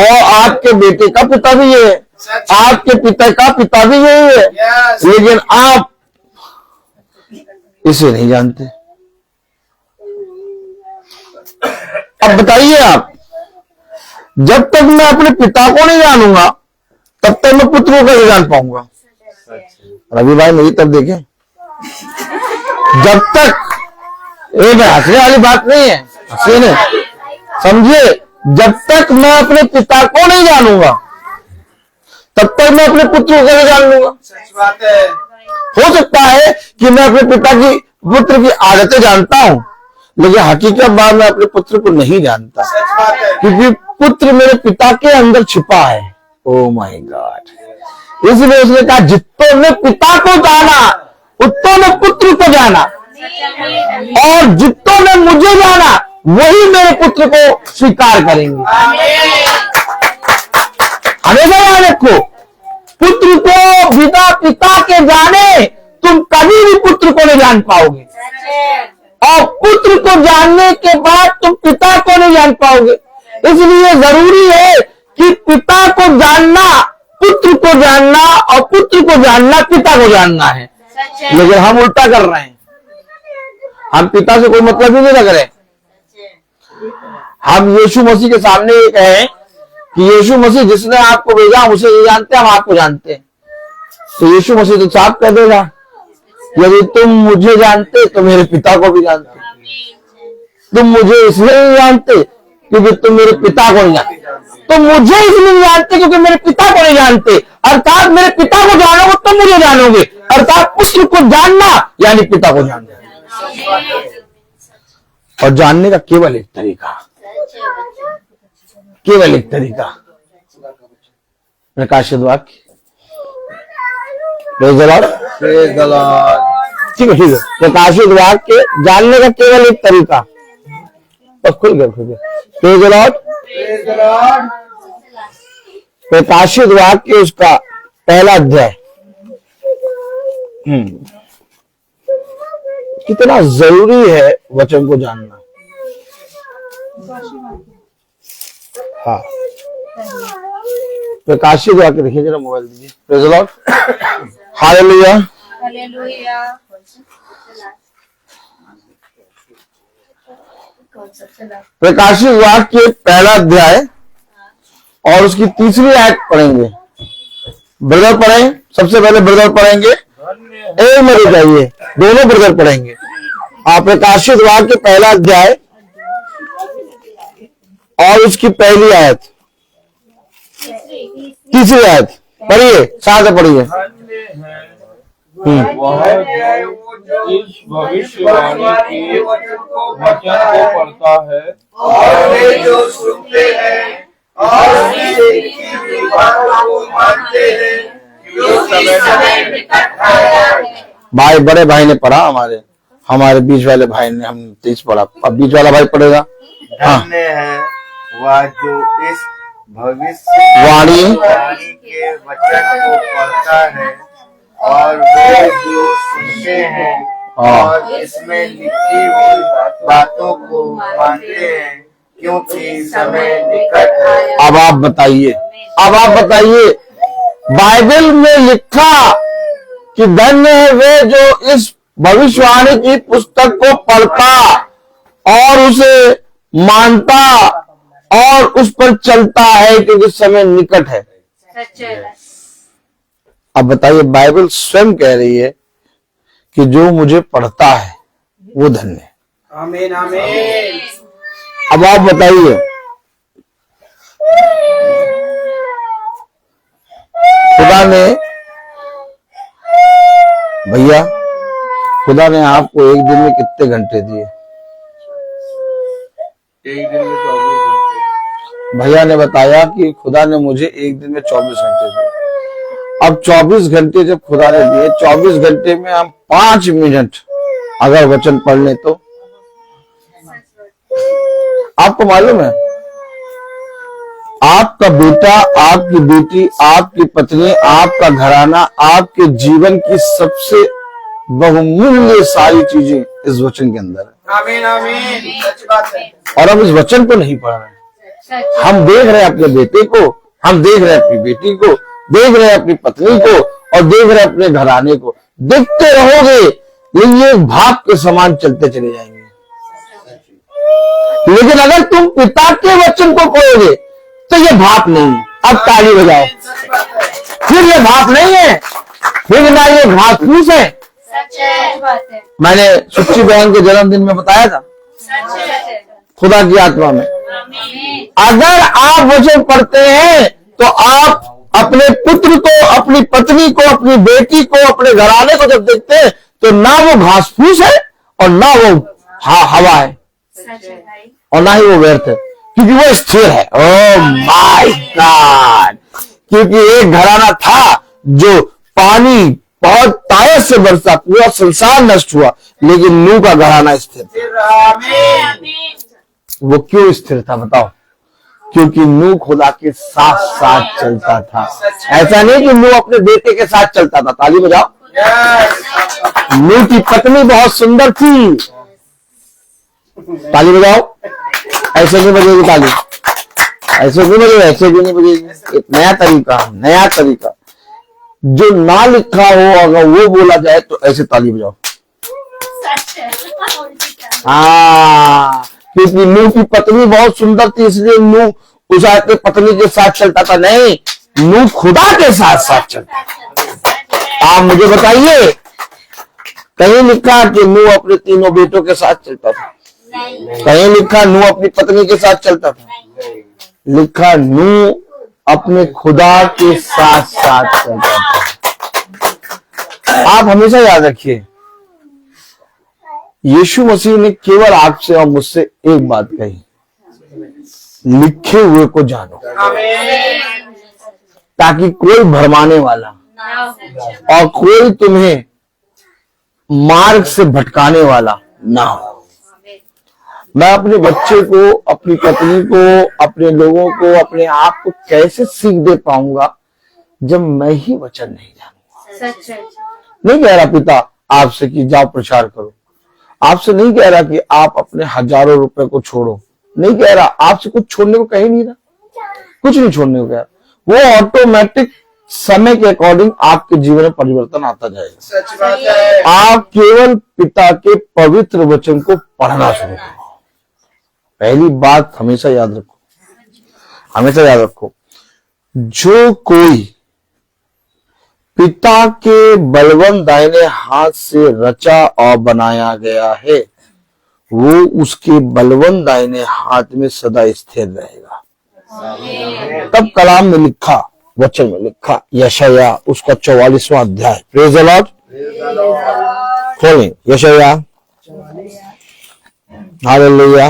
B: और आपके बेटे का पिता भी ये है, आपके पिता का पिता भी यही है,
G: Yes.
B: लेकिन आप इसे नहीं जानते। अब बताइए आप, जब तक मैं अपने पिता को नहीं जानूंगा तब तक मैं पुत्र को कैसे जान पाऊंगा? रवि भाई मेरी तरफ देखें, जब तक, ये हंसने वाली बात नहीं है, हंसे नहीं, समझिए, जब तक मैं अपने पिता को नहीं जानूंगा तब तक मैं अपने पुत्र को कैसे जान लूंगा?
G: सच बात है।
B: हो सकता है कि मैं अपने पिता की पुत्र की आदतें जानता हूं, लेकिन हकीकत बात मैं अपने पुत्र को नहीं जानता,
G: सच बात है।
B: क्योंकि पुत्र मेरे पिता के अंदर छिपा है। Oh my God. इसलिए उसने कहा, जितों ने पिता को जाना उतों ने पुत्र को जाना, और जितों ने मुझे जाना वही मेरे पुत्र को स्वीकार करेंगे। हमेशा याद रखो, पुत्र को बिना पिता के जाने तुम कभी भी पुत्र को नहीं जान पाओगे, और पुत्र को जानने के बाद तुम पिता को नहीं जान पाओगे। इसलिए जरूरी है कि पिता को जानना पुत्र को जानना, और पुत्र को जानना पिता को जानना है। लेकिन हम उल्टा कर रहे हैं, हम पिता से कोई मतलब ही नहीं रख रहे। हम यीशु मसीह के सामने ये कहें कि यीशु मसीह जिसने आपको भेजा हम उसे नहीं जानते, हम आपको जानते हैं, तो यीशु मसीह तो साफ कह देगा, यदि तुम मुझे जानते तो मेरे पिता को भी जानते। तुम मुझे इसलिए नहीं जानते क्योंकि तुम मेरे पिता को नहीं जानते, तुम मुझे इसलिए नहीं जानते क्योंकि मेरे पिता को नहीं जानते, अर्थात मेरे पिता को जानोगे तुम मुझे जानोगे, अर्थात पुत्र को जानना यानी पिता को जानना। और जानने का केवल एक तरीका, केवल एक तरीका, प्रकाशित वाक्य। Praise the Lord, praise the Lord. ठीक है, ठीक है। प्रकाशित वाक्य जानने का केवल एक तरीका, बस खुल गया, खुल गया। Praise the lord,
G: Praise the Lord.
B: प्रकाशित वाक्य उसका पहला अध्याय। कितना जरूरी है वचन को जानना। हाँ, प्रकाशित वाक्य देखिए जरा, मोबाइल दीजिए। Praise the lord, hallelujah.
A: Hallelujah.
B: प्रकाशित वाक्य पहला अध्याय और उसकी तीसरी आयत पढ़ेंगे। ब्रदर पढ़ें, सबसे पहले ब्रदर पढ़ेंगे, एक मेरे चाहिए, दोनों ब्रदर पढ़ेंगे। आप प्रकाशित वाक्य पहला अध्याय और उसकी पहली आयत, तीसरी आयत पढ़िए, साथ में पढ़िए।
G: वह है वो जो इस भविष्यवाणी के वचन को पढ़ता है और वे जो सुनते हैं और उसकी लिखी हुई बातों को मानते हैं, क्योंकि समय निकट आया है।
B: भाई, बड़े भाई ने पढ़ा, हमारे बीच वाले भाई ने, हम 30 पढ़ा, अब बीच वाला भाई पढ़ेगा। हाँ,
I: धन्य है वह जो इस भविष्यवाणी के वचन को पढ़ता है और वे जो सुनते हैं और इसमें लिखी हुई बातों को मानते हैं, क्योंकि समय निकट है।
B: अब आप बताइए, बाइबल में लिखा कि धन्य है वे जो इस भविष्यवाणी की पुस्तक को पढ़ता और उसे मानता और उस पर चलता है, क्योंकि समय निकट है। अब बताइए, बाइबल स्वयं कह रही है कि जो मुझे पढ़ता है वो धन्य है।
G: आमीन, आमीन।
B: अब आप बताइए, खुदा ने, भैया, खुदा ने आपको एक दिन में कितने घंटे दिए?
G: एक दिन में 24 घंटे।
B: भैया ने बताया कि खुदा ने मुझे एक दिन में 24 घंटे दिए। अब 24 घंटे जब खुदा ने दिए, 24 घंटे में हम 5 मिनट अगर वचन पढ़ लें तो आपको मालूम है आपका बेटा, आपकी बेटी, आपकी पत्नी, आपका घराना, आपके जीवन की सबसे बहुमूल्य सारी चीजें इस वचन के अंदर है।
G: आमीन आमीन, सच बात है।
B: और हम इस वचन को नहीं पढ़ रहे, हम देख रहे हैं अपने बेटे को, हम देख रहे हैं अपनी बेटी को, देख रहे हैं अपनी पत्नी को, और देख रहे हैं अपने घराने को। देखते रहोगे लेकिन ये भाप के समान चलते चले जाएंगे। लेकिन अगर तुम पिता के वचन को पढ़ोगे तो ये भाप नहीं है। अब ताली बजाओ, फिर ये भाप नहीं है, फिर ना ये घास फूस है। मैंने सुच्ची बहन के जन्मदिन में बताया था, खुदा की आत्मा में, अगर आप वचन पढ़ते हैं तो आप अपने पुत्र को, अपनी पत्नी को, अपनी बेटी को, अपने घराने को जब देखते हैं तो ना वो घास फूस है और ना वो हवा है और ना ही वो व्यर्थ है, क्योंकि वो स्थिर है। Oh my God! क्योंकि एक घराना था जो पानी बहुत ताकत से बरसा, पूरा संसार नष्ट हुआ, लेकिन नूह का घराना स्थिर था। वो क्यों स्थिर था बताओ? क्योंकि नूह खुदा के साथ साथ चलता था। ऐसा नहीं कि नूह अपने बेटे के साथ चलता था। ताली बजाओ। नूह की पत्नी बहुत सुंदर थी। ताली बजाओ। ऐसे नहीं बजेगी ताली, ऐसे नहीं बजेगी, ऐसे भी नहीं बजेगी। एक नया तरीका, नया तरीका जो ना लिखा हो, अगर वो बोला जाए तो ऐसे ताली बजाओ। हाँ, क्योंकि नूह की पत्नी बहुत सुंदर थी, इसलिए नूह उस अपने पत्नी के साथ चलता था। नहीं, नूह खुदा के साथ साथ चलता था। आप मुझे बताइए, कहीं लिखा कि नूह अपने तीनों बेटों के साथ चलता था? कहीं लिखा नूह अपनी पत्नी के साथ चलता था? लिखा नूह अपने खुदा के साथ साथ चलता था। आप हमेशा याद रखिए, यीशु मसीह ने केवल आपसे और मुझसे एक बात कही, लिखे हुए को जानो, ताकि कोई भरमाने वाला और कोई तुम्हें मार्ग से भटकाने वाला ना हो। मैं अपने बच्चे को, अपनी पत्नी को, अपने लोगों को, अपने आप को कैसे सीख दे पाऊंगा जब मैं ही वचन नहीं जानूंगा? नहीं कह रहा पिता आपसे कि जाओ प्रचार करो, आपसे नहीं कह रहा कि आप अपने हजारों रुपए को छोड़ो, नहीं कह रहा, आपसे कुछ छोड़ने को कह नहीं रहा, कुछ नहीं छोड़ने को कह रहा। वो ऑटोमेटिक समय के अकॉर्डिंग आपके जीवन में परिवर्तन आता जाएगा।
G: सच बात है।
B: आप केवल पिता के पवित्र वचन को पढ़ना शुरू करो। पहली बात हमेशा याद रखो, हमेशा याद रखो, जो कोई पिता के बलवंत दाहिने हाथ से रचा और बनाया गया है, वो उसके बलवंत दाहिने हाथ में सदा स्थिर रहेगा। तब कलाम में लिखा, वचन में लिखा, यशाया उसका 44वां अध्याय, प्रेज द लॉर्ड, खोलें यशाया, हालेलुया।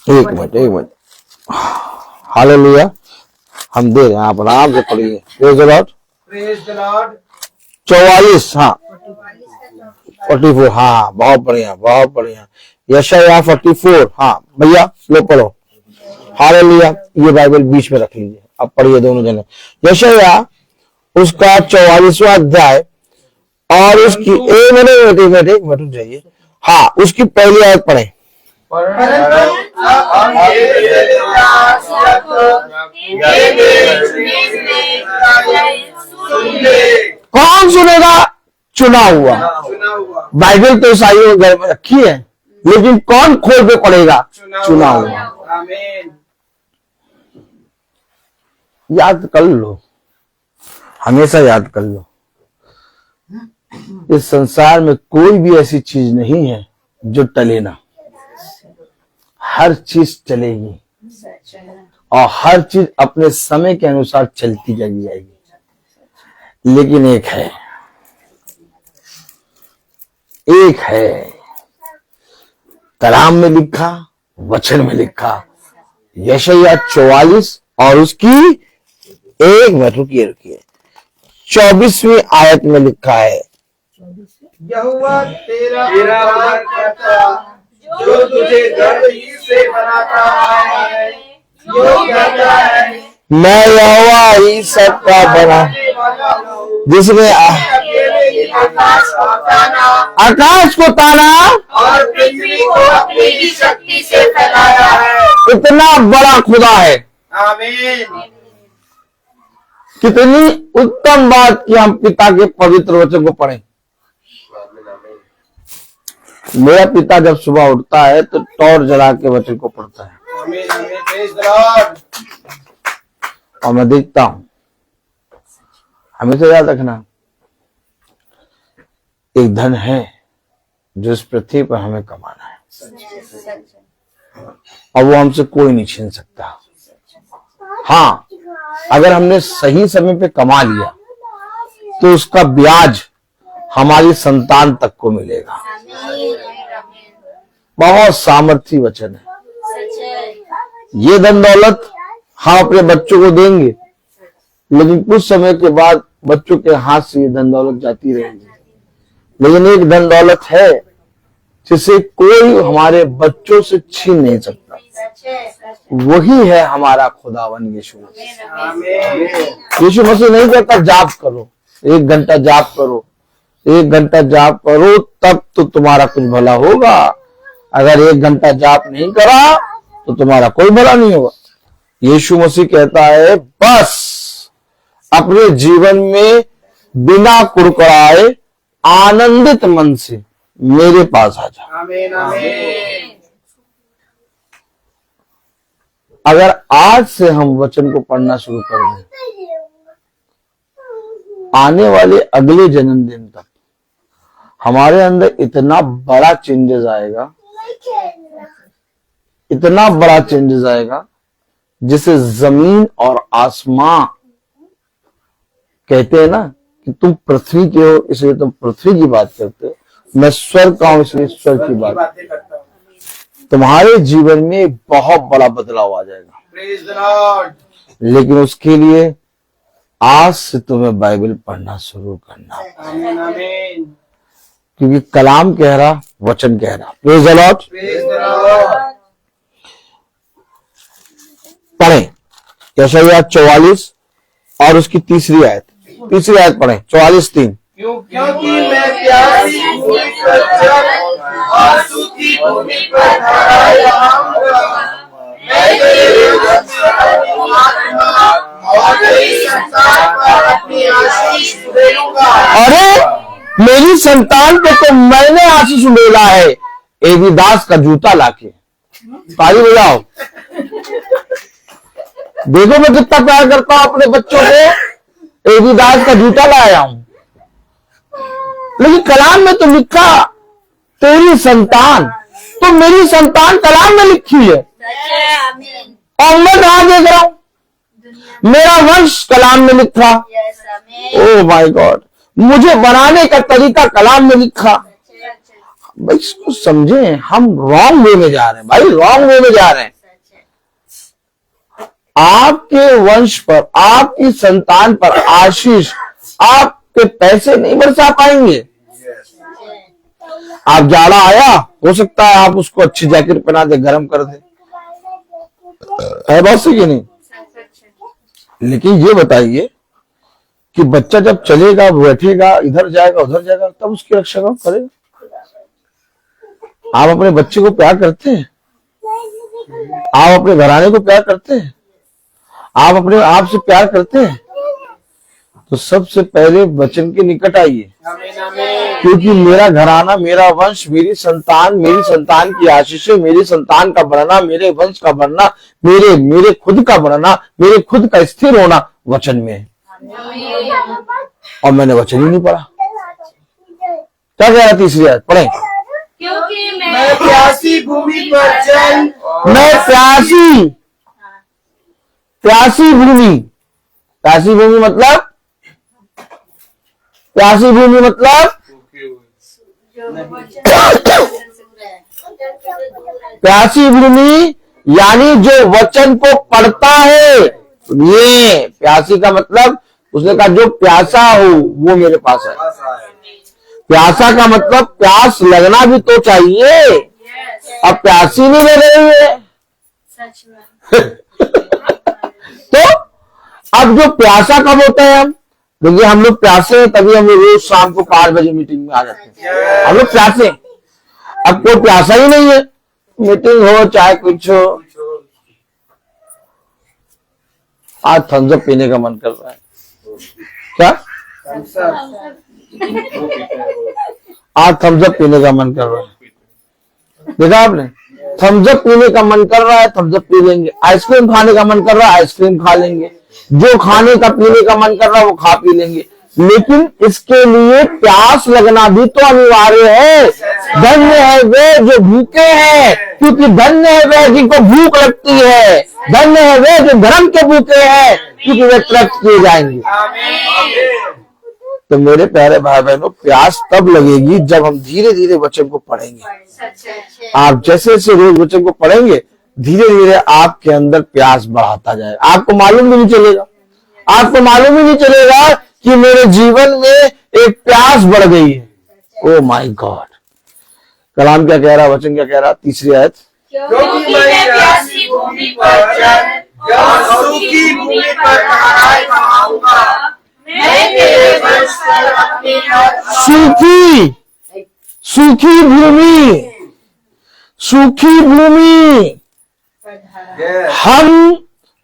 B: एक मिनट, हालेलुया। हम दे रहे हैं, आप आराम से पढ़िए, प्रेज द लॉर्ड। 44, हाँ 44, हाँ बहुत बढ़िया, बहुत बढ़िया। यशाया 44, हाँ भैया लो पढ़ो, हालेलुया। ये बाइबल बीच में रख लीजिए, अब पढ़िए दोनों जने। यशाया उसका 44वां अध्याय और उसकी एक मिनट जाइए, हाँ उसकी पहली आयत पढ़े। कौन सुनेगा? चुना हुआ। बाइबल तो ईसाइयों के घर में रखी है, लेकिन कौन खोल के पढ़ेगा? चुना हुआ। याद कर लो, हमेशा याद कर लो, इस संसार में कोई भी ऐसी चीज नहीं है जो टले ना। हर चीज चलेगी और हर चीज अपने समय के अनुसार चलती चली जाएगी। लेकिन एक है कलाम में लिखा, वचन में लिखा, यशाया 44 और उसकी एक मिनट रुकिए 24वीं आयत में लिखा है,
G: यहोवा तेरा उद्धार करता जो तुझे गर्भ ही से बनाता है, जो कहता है
B: मैं यहोवा ही सबका बना, जिसने
G: अकेले ही
B: आकाश को ताना
G: और पृथ्वी को अपनी ही शक्ति से फैलाया है।
B: इतना बड़ा खुदा है।
G: आमीन।
B: कितनी उत्तम बात कि हम पिता के पवित्र वचन को पढ़ें। मेरा पिता जब सुबह उठता है तो टॉर्च जला के वचन को पढ़ता है
G: आमीन, आमीन, प्रेज़ द लॉर्ड।
B: और मैं देखता हूं। हमेशा याद रखना, एक धन है जो इस पृथ्वी पर हमें कमाना है और वो हमसे कोई नहीं छीन सकता। हाँ, अगर हमने सही समय पे कमा लिया तो उसका ब्याज हमारी संतान तक को मिलेगा। बहुत सामर्थी वचन है। ये धन दौलत हम अपने बच्चों को देंगे, लेकिन कुछ समय के बाद बच्चों के हाथ से ये धन दौलत जाती रहेगी। लेकिन एक धन दौलत है जिसे कोई हमारे बच्चों से छीन नहीं सकता, वही है हमारा खुदावन यीशु मसीह। यीशु मसीह नहीं कहता जाप करो, 1 घंटा जाप करो, 1 घंटा जाप करो तब तो तुम्हारा कुछ भला होगा। अगर 1 घंटा जाप नहीं करा तो तुम्हारा कोई भला नहीं होगा। यीशु मसीह कहता है बस अपने जीवन में बिना कुड़कुड़ाए आनंदित मन से मेरे पास आ जा।
G: आमीन, आमीन।
B: अगर आज से हम वचन को पढ़ना शुरू कर दें, आने वाले अगले जन्मदिन तक हमारे अंदर इतना बड़ा चेंजेस आएगा, इतना बड़ा चेंजेस आएगा जिसे जमीन और आसमां कहते हैं ना कि तुम पृथ्वी के हो इसलिए तुम पृथ्वी की बात करते हो, मैं स्वर्ग का हूं इसलिए स्वर्ग की बात करता हूं। तुम्हारे जीवन में एक बहुत बड़ा बदलाव आ जाएगा।
G: Praise the Lord.
B: लेकिन उसके लिए आज से तुम्हें बाइबल पढ़ना शुरू करना,
G: आमीन, आमीन।
B: क्योंकि कलाम कह रहा, वचन कह रहा। Praise the Lord.
G: Praise the Lord.
B: पढ़ें यशायाह 44 और उसकी तीसरी आयत पढ़ें, 44:3।
G: क्योंकि मैं प्यासी भूमि पर जल और सूखी भूमि पर धारा बहाऊंगा। मैं तेरे आत्मा और तेरी संतान पर अपनी आशीष उड़ेलूंगा।
B: अरे मेरी संतान पे तो मैंने आशीष उड़ेला है एविदास का जूता लाके। ताली बजाओ। देखो मैं कितना प्यार करता हूं अपने बच्चों को, एविदास का जूता लाया हूं। लेकिन कलाम में तो लिखा तेरी संतान, तो मेरी संतान कलाम में लिखी है और मैं कहां देख रहा हूं? मेरा वंश कलाम में लिखा। ओ माय गॉड, मुझे बनाने का तरीका कलाम में लिखा। भाई इसको समझे, हम रॉन्ग वे में जा रहे हैं भाई, रॉन्ग वे में जा रहे हैं। आपके वंश पर, आपकी संतान पर आशीष आपके पैसे नहीं बरसा पाएंगे। आप जाड़ा आया, हो सकता है आप उसको अच्छी जैकेट पहना दे, गर्म कर दे, है बात सही कि नहीं? लेकिन ये बताइए कि बच्चा जब चलेगा, बैठेगा, इधर जाएगा उधर जाएगा, तब उसकी रक्षा कौन करेगा? आप अपने बच्चे को प्यार करते हैं? आप अपने घराने को प्यार करते हैं? आप अपने आप से प्यार करते हैं? तो सबसे पहले वचन के निकट आइए, क्योंकि मेरा घराना, मेरा वंश, मेरी संतान की आशीषें, मेरी संतान का बढ़ना, मेरे वंश का बढ़ना, मेरे खुद का बढ़ना, मेरे खुद का स्थिर होना वचन में है। और मैंने वचन ही नहीं पढ़ा। क्या कह रहा? तीसरी आयत पढ़ें।
H: क्योंकि
G: मैं प्यासी भूमि पर जल,
B: मैं प्यासी भूमि मतलब प्यासी भूमि यानी जो वचन को पढ़ता है। ये प्यासी का मतलब, उसने कहा जो प्यासा हो वो मेरे पास है। प्यासा का मतलब प्यास लगना भी तो चाहिए। अब प्यासी नहीं रह रही है।
A: सच में।
B: तो अब जो प्यासा कब होता है हम, देखिए हम लोग प्यासे हैं तभी हम लोग रोज शाम को 5 बजे मीटिंग में आ जाते हैं, हम लोग प्यासे हैं। अब कोई प्यासा ही नहीं है, मीटिंग हो चाहे कुछ हो, आज थम्स अप पीने का मन कर रहा है। क्या आज थम्स अप पीने का मन कर रहा है, देखा आपने, थम्स अप पीने का मन कर रहा है, थम्स अप पी लेंगे। आइसक्रीम खाने का मन कर रहा है, आइसक्रीम खा लेंगे। जो खाने का पीने का मन कर रहा है वो खा पी लेंगे, लेकिन इसके लिए प्यास लगना भी तो अनिवार्य है। धन्य है वे जो भूखे हैं, क्योंकि धन्य है वे जिनको भूख लगती है। धन्य है वे जो धर्म के भूखे हैं, क्योंकि वे तृप्त किए जाएंगे। तो मेरे प्यारे भाई बहनों, प्यास तब लगेगी जब हम धीरे धीरे वचन को पढ़ेंगे। आप जैसे जैसे रोज वचन को पढ़ेंगे, धीरे धीरे आपके अंदर प्यास बढ़ाता जाएगा। आपको मालूम भी नहीं चलेगा, आपको मालूम ही नहीं चलेगा कि मेरे जीवन में एक प्यास बढ़ गई है। ओ माय गॉड, कलाम क्या कह रहा, वचन क्या कह रहा, तीसरी आयत,
H: क्योंकि मैं प्यासी भूमि पर जल और सूखी भूमि पर धाराएं बहाऊंगा। मैं तेरे वंश पर अपनी
B: सूखी भूमि, सूखी भूमि। हम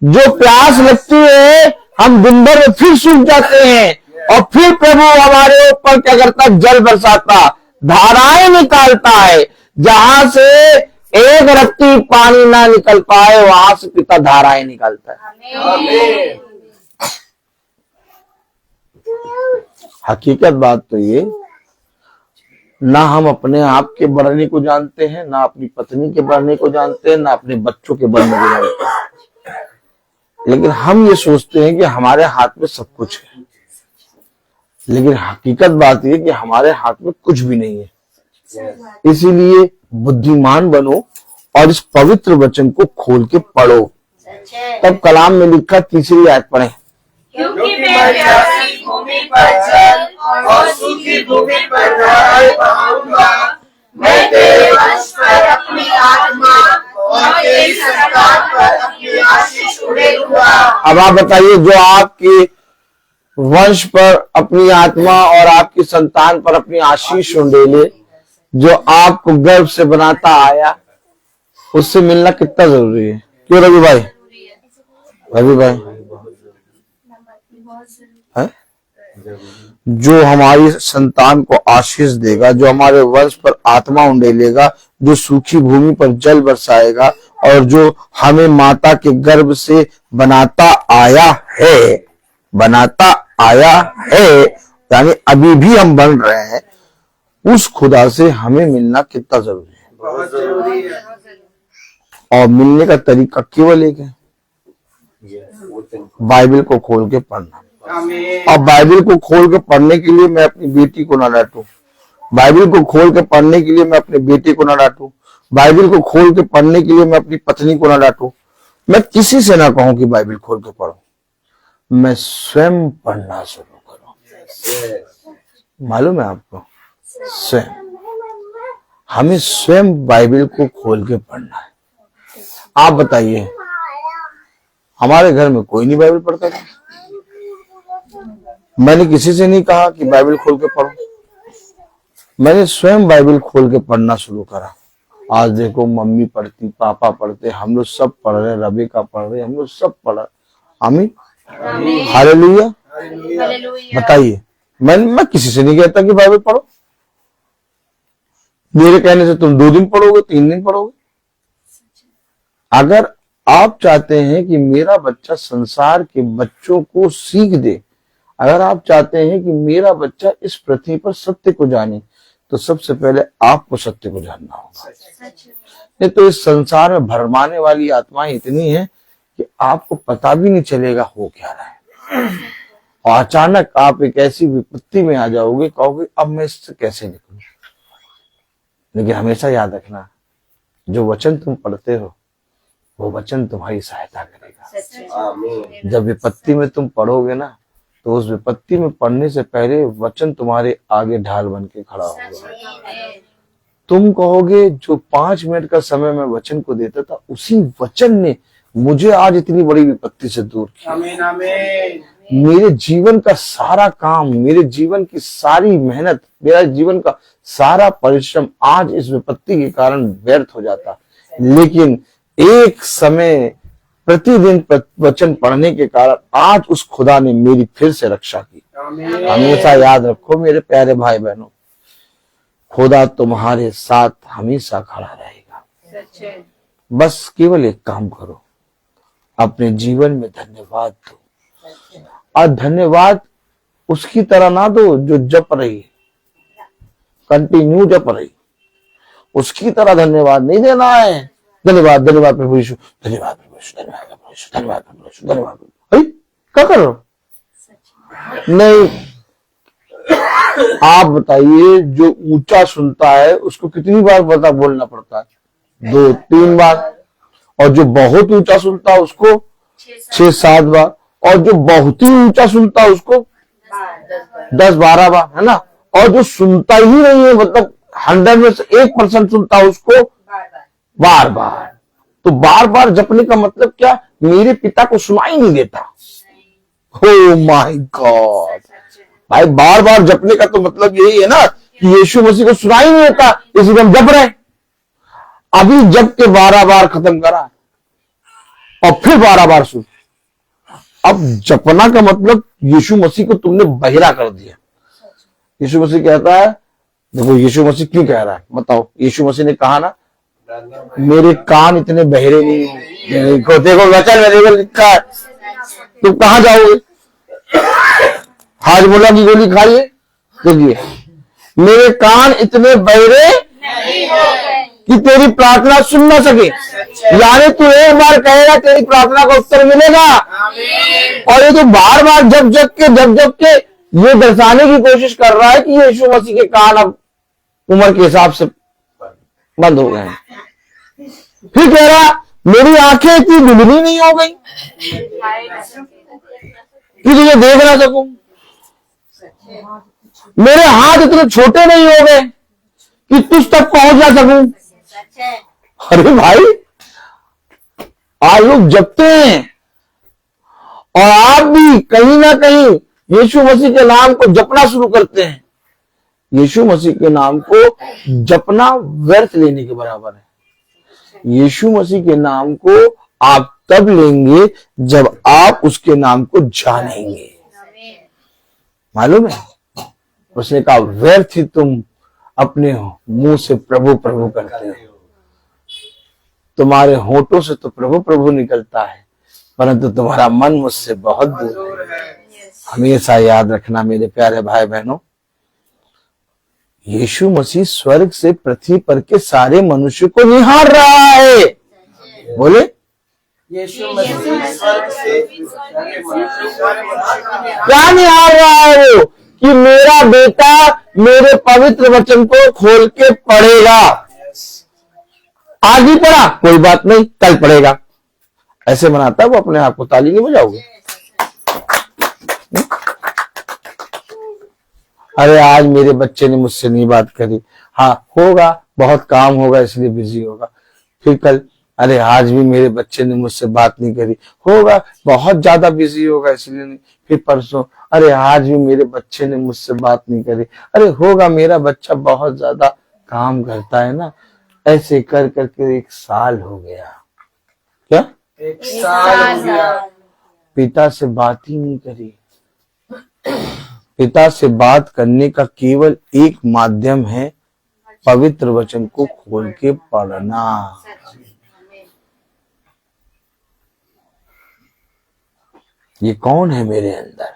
B: जो प्यास लगती है, हम दिन भर में फिर सूख जाते हैं और फिर प्रभु हमारे ऊपर क्या करता है, जल बरसाता, धाराएं निकालता है। जहां से एक रत्ती पानी ना निकल पाए, वहां से पिता धाराएं निकालता है। हकीकत बात तो ये, ना हम अपने आप के बढ़ने को जानते हैं, ना अपनी पत्नी के बढ़ने को जानते हैं, ना अपने बच्चों के बढ़ने को जानते हैं, लेकिन हम ये सोचते हैं कि हमारे हाथ में सब कुछ है। लेकिन हकीकत बात यह कि हमारे हाथ में कुछ भी नहीं है। इसीलिए बुद्धिमान बनो और इस पवित्र वचन को खोल के पढ़ो। तब कलाम में लिखा, तीसरी आयत पढ़ें,
H: क्योंकि मैं प्यासी भूमि पर जल और सूखी भूमि पर धाराएं बहाऊंगा। मैं तेरे वंश पर अपनी आत्मा और तेरी संतान पर अपनी आशीष उड़ेलूंगा।
B: अब आप बताइए, जो आपके वंश पर अपनी आत्मा और आपकी संतान पर अपनी आशीष उड़ेले, जो आपको गर्भ से बनाता आया, उससे मिलना कितना जरूरी है। क्यों रवि भाई, रवि भाई है? जो हमारी संतान को आशीष देगा, जो हमारे वंश पर आत्मा उंडेलेगा, जो सूखी भूमि पर जल बरसाएगा, और जो हमें माता के गर्भ से बनाता आया है, यानी अभी भी हम बन रहे हैं, उस खुदा से हमें मिलना कितना जरूरी है।
I: बहुत जरूरी है।
B: और मिलने का तरीका केवल एक है, बाइबल को खोल के पढ़ना। और बाइबल को खोल के पढ़ने के लिए मैं अपनी बेटी को ना डांटूं, बाइबल को खोल के पढ़ने के लिए मैं अपने बेटे को ना डांटूं, बाइबल को खोल के पढ़ने के लिए मैं अपनी पत्नी को ना डांटूं, मैं किसी से ना कहूं कि बाइबल खोल के पढ़ो, मैं स्वयं पढ़ना शुरू करूं। मालूम है आपको, स्वयं हमें स्वयं बाइबल को खोल के पढ़ना है। आप बताइए, हमारे घर में कोई नहीं बाइबल पढ़ता था। मैंने किसी से नहीं कहा कि बाइबल खोल के पढ़ो, मैंने स्वयं बाइबल खोल के पढ़ना शुरू करा। आज देखो, मम्मी पढ़ती, पापा पढ़ते, हम लोग सब पढ़ रहे, रबीका पढ़ रहे, हम लोग सब पढ़ रहे। आमीन, हालेलुया। बताइए, मैं किसी से नहीं कहता कि बाइबल पढ़ो। मेरे कहने से तुम 2 दिन पढ़ोगे, 3 दिन पढ़ोगे। अगर आप चाहते हैं कि मेरा बच्चा संसार के बच्चों को सीख दे, अगर आप चाहते हैं कि मेरा बच्चा इस पृथ्वी पर सत्य को जाने, तो सबसे पहले आपको सत्य को जानना होगा। नहीं तो इस संसार में भरमाने वाली आत्माएं इतनी हैं कि आपको पता भी नहीं चलेगा हो क्या रहा है, और अचानक आप एक ऐसी विपत्ति में आ जाओगे, कहोगे अब मैं इससे कैसे निकलूं। लेकिन हमेशा याद रखना, जो वचन तुम पढ़ते हो वो वचन तुम्हारी सहायता करेगा। जब विपत्ति में तुम पढ़ोगे ना, तो उस विपत्ति में पढ़ने से पहले वचन तुम्हारे आगे ढाल बन के खड़ा होगा। तुम कहोगे जो 5 मिनट का समय मैं वचन को देता था, उसी वचन ने मुझे आज इतनी बड़ी विपत्ति से दूर किया।
G: आमीन आमीन।
B: मेरे जीवन का सारा काम, मेरे जीवन की सारी मेहनत, मेरा जीवन का सारा परिश्रम आज इस विपत्ति के कारण व्यर्थ हो जाता, लेकिन एक समय प्रतिदिन वचन पढ़ने के कारण आज उस खुदा ने मेरी फिर से रक्षा की। हमेशा याद रखो मेरे प्यारे भाई बहनों, खुदा तुम्हारे साथ हमेशा खड़ा रहेगा। बस केवल एक काम करो, अपने जीवन में धन्यवाद दो, और धन्यवाद उसकी तरह ना दो जो जप रही है, कंटिन्यू जप रही, उसकी तरह धन्यवाद नहीं देना है। धन्यवाद धन्यवाद प्रभु यीशु, धन्यवाद प्रभु यीशु, धन्यवाद प्रभु यीशु, धन्यवाद प्रभु यीशु, धन्यवाद। क्या कर रहे हो? नहीं, आप बताइए, जो ऊंचा सुनता है उसको कितनी बार पता बोलना पड़ता है? 2-3 बार। और जो बहुत ऊंचा सुनता है उसको 6-7 बार। और जो बहुत ही ऊंचा सुनता है उसको 10-12 बार, है ना। और जो सुनता ही नहीं है, मतलब 100 में से 1% सुनता है, उसको बार बार। तो बार बार जपने का मतलब क्या? मेरे पिता को सुनाई नहीं देता। ओ माय गॉड भाई, बार बार जपने का तो मतलब यही है ना कि यीशु मसीह को सुनाई नहीं देता, इसलिए हम जप रहे। अभी जप के 12 बार खत्म करा और फिर 12 बार सुन। अब जपना का मतलब यीशु मसीह को तुमने बहिरा कर दिया। यीशु मसीह कहता है, देखो यीशु मसीह क्यों कह रहा है बताओ। यीशु मसीह ने कहा ना, मेरे कान इतने बहरे नहीं हो। देखो वचन में देखो लिखा है, तुम कहां जाओगे? हाजमोला की गोली खाइए। देखिए, मेरे कान इतने बहरे कि तेरी प्रार्थना सुन ना सके। यानी तू एक बार कहेगा, तेरी प्रार्थना का उत्तर मिलेगा। और ये तो बार बार जब के ये दर्शाने की कोशिश कर रहा है कि यीशु मसीह के कान अब उम्र के हिसाब से बंद हो गए हैं। फिर कह रहा, मेरी आंखें इतनी धुंधली नहीं हो गई कि तुझे देख ना सकूं, मेरे हाथ इतने छोटे नहीं हो गए कि तुझ तक पहुंच ना सकूं। अरे भाई, आप लोग जपते हैं और आप भी कहीं ना कहीं यीशु मसीह के नाम को जपना शुरू करते हैं। यीशु मसीह के नाम को जपना व्यर्थ लेने के बराबर है। यीशु मसीह के नाम को आप तब लेंगे जब आप उसके नाम को जानेंगे। मालूम है, उसने कहा, व्यर्थ ही तुम अपने मुंह से प्रभु प्रभु करते हो। तुम्हारे होठों से तो प्रभु प्रभु निकलता है, परंतु तुम्हारा मन मुझसे बहुत दूर है। हमेशा याद रखना मेरे प्यारे भाई बहनों, यीशु मसीह स्वर्ग से पृथ्वी पर के सारे मनुष्य को निहार रहा है। बोले,
G: यीशु मसीह स्वर्ग से
B: क्या निहार रहा है वो? कि मेरा बेटा मेरे पवित्र वचन को खोल के पढ़ेगा। आज ही पढ़ा, कोई बात नहीं, कल पढ़ेगा। ऐसे मनाता है वो अपने आप को। ताली नहीं बजाओगे? अरे आज मेरे बच्चे ने मुझसे नहीं बात करी। हाँ होगा, बहुत काम होगा इसलिए बिजी होगा। फिर कल, अरे आज भी मेरे बच्चे ने मुझसे बात नहीं करी, होगा बहुत ज्यादा बिजी होगा इसलिए नहीं। फिर परसों, अरे आज भी मेरे बच्चे ने मुझसे बात नहीं करी, अरे होगा मेरा बच्चा बहुत ज्यादा काम करता है ना। ऐसे कर करके 1 साल हो गया। क्या
G: 1 साल हो गया?
B: पिता से बात ही नहीं करी। पिता से बात करने का केवल एक माध्यम है, पवित्र वचन को खोल के पढ़ना। ये कौन है मेरे अंदर?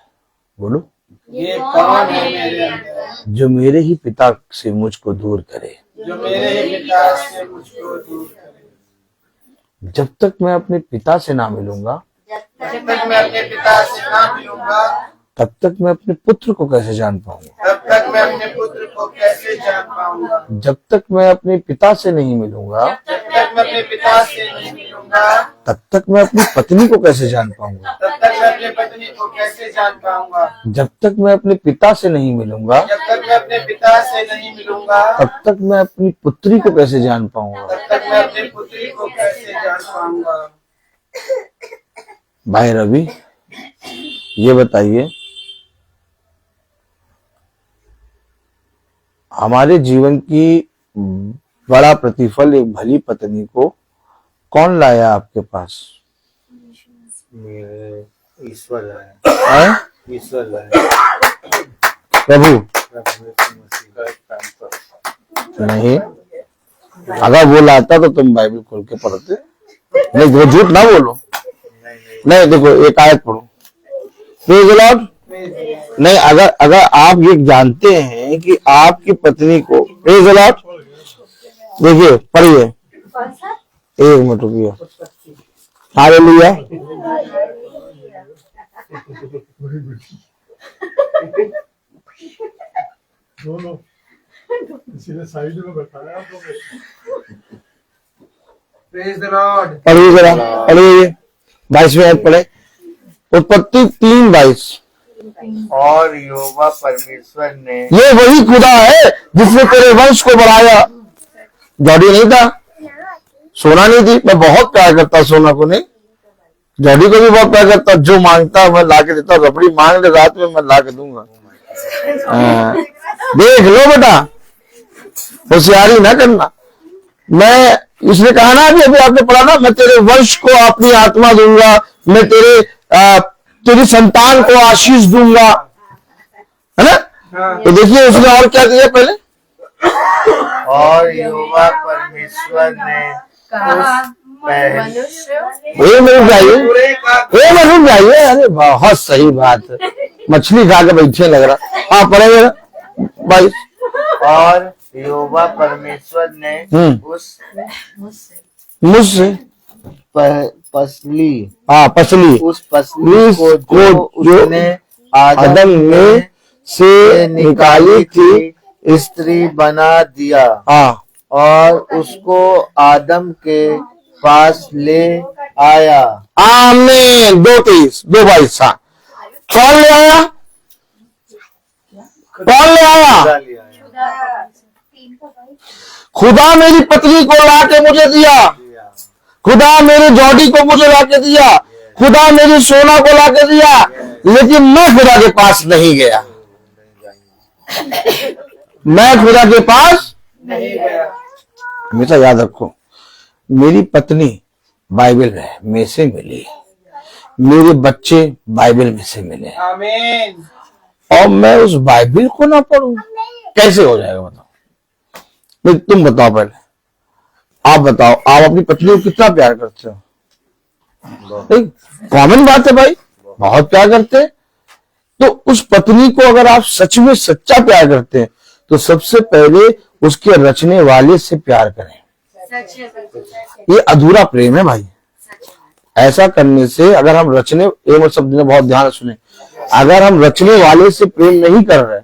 B: बोलो,
G: ये कौन है मेरे अंदर
B: जो मेरे ही पिता से मुझको दूर करे?
G: जो मेरे पिता से मुझको दूर करे।
B: जब तक मैं अपने पिता से ना मिलूंगा,
G: जब तक मैं अपने पिता से ना मिलूंगा,
J: तब तक मैं अपने पुत्र को कैसे जान पाऊंगा?
I: तब तक मैं अपने पुत्र को कैसे जान पाऊंगा?
J: जब तक मैं अपने पिता से नहीं मिलूंगा,
I: जब तक मैं अपने पिता से नहीं मिलूंगा,
J: तब तक मैं अपनी पत्नी को कैसे जान पाऊंगा?
I: तब तक मैं अपनी पत्नी को कैसे जान पाऊंगा?
J: जब तक मैं अपने पिता से नहीं मिलूंगा,
I: जब तक मैं अपने पिता से नहीं मिलूंगा,
J: तब तक मैं अपनी पुत्री को कैसे जान पाऊंगा?
I: तब तक मैं अपनी पुत्री को कैसे जान पाऊंगा?
J: भाई रवि, ये बताइए, हमारे जीवन की बड़ा प्रतिफल एक भली पत्नी को कौन लाया आपके पास?
I: मेरे ईश्वर
J: है?
I: ईश्वर
J: प्रभु नहीं, अगर वो लाता तो तुम बाइबल खोल के पढ़ते। नहीं, वो झूठ ना बोलो। नहीं, देखो एक आयत पढ़ो। Praise the Lord. नहीं, अगर आप ये जानते हैं कि आपकी पत्नी को, प्रेज़ द लॉर्ड, देखिए पढ़िए, एक मिनट रुकिए। हालेलुया।
K: साइड में बताया आप लोग।
I: Praise the Lord.
J: पढ़िए जरा, पढ़िए 22वें आयत पढ़े, उत्पत्ति 3:22।
I: और यहोवा परमेश्वर ने,
J: ये वही खुदा है जिसने तेरे वंश को बढ़ाया। जॉडी नहीं था, सोना नहीं थी। मैं बहुत प्यार करता सोना को, नहीं जॉडी को भी बहुत प्यार करता। जो मांगता मैं ला के देता। रबड़ी मांग ले रात में, मैं ला के दूंगा। देख लो बेटा, होशियारी ना करना। मैं, उसने कहा ना अभी आपने पढ़ा ना, मैं तेरे वंश को अपनी आत्मा दूंगा, मैं तेरी संतान को आशीष दूंगा, है ना? तो देखिए उसने और क्या किया पहले।
I: और यहोवा परमेश्वर ने
J: मिल जाइए। अरे बहुत सही बात है, मछली खा के बैठे लग रहा। हाँ पढ़ेगा भाई।
I: और यहोवा परमेश्वर ने उस
J: मुझसे
I: पसली
J: उस
I: पसली को जो उसने
J: आदम में से निकाली थी
I: स्त्री बना दिया।
J: हाँ,
I: और उसको आदम के पास ले आया।
J: आमीन। 2:22। कौन ले आया? कौन ले आया? खुदा मेरी पत्नी को लाके मुझे दिया। खुदा मेरी जॉडी को मुझे लाके दिया। खुदा मेरी सोना को लाके दिया। लेकिन मैं खुदा के पास नहीं गया। मैं खुदा के पास नहीं गया। हमेशा याद रखो, मेरी पत्नी बाइबल में से मिली, मेरे बच्चे बाइबल में से मिले।
I: आमीन।
J: और मैं उस बाइबल को ना पढ़ूं, कैसे हो जाएगा बताओ? तुम बताओ पहले, आप बताओ, आप अपनी पत्नी को कितना प्यार करते हो? कॉमन बात है भाई, बहुत प्यार करते हैं। तो उस पत्नी को अगर आप सच में सच्चा प्यार करते हैं तो सबसे पहले उसके रचने वाले से प्यार करें। ये अधूरा प्रेम है भाई। ऐसा करने से, अगर हम रचने, एक शब्द ने बहुत ध्यान सुने, अगर हम रचने वाले से प्रेम नहीं कर रहे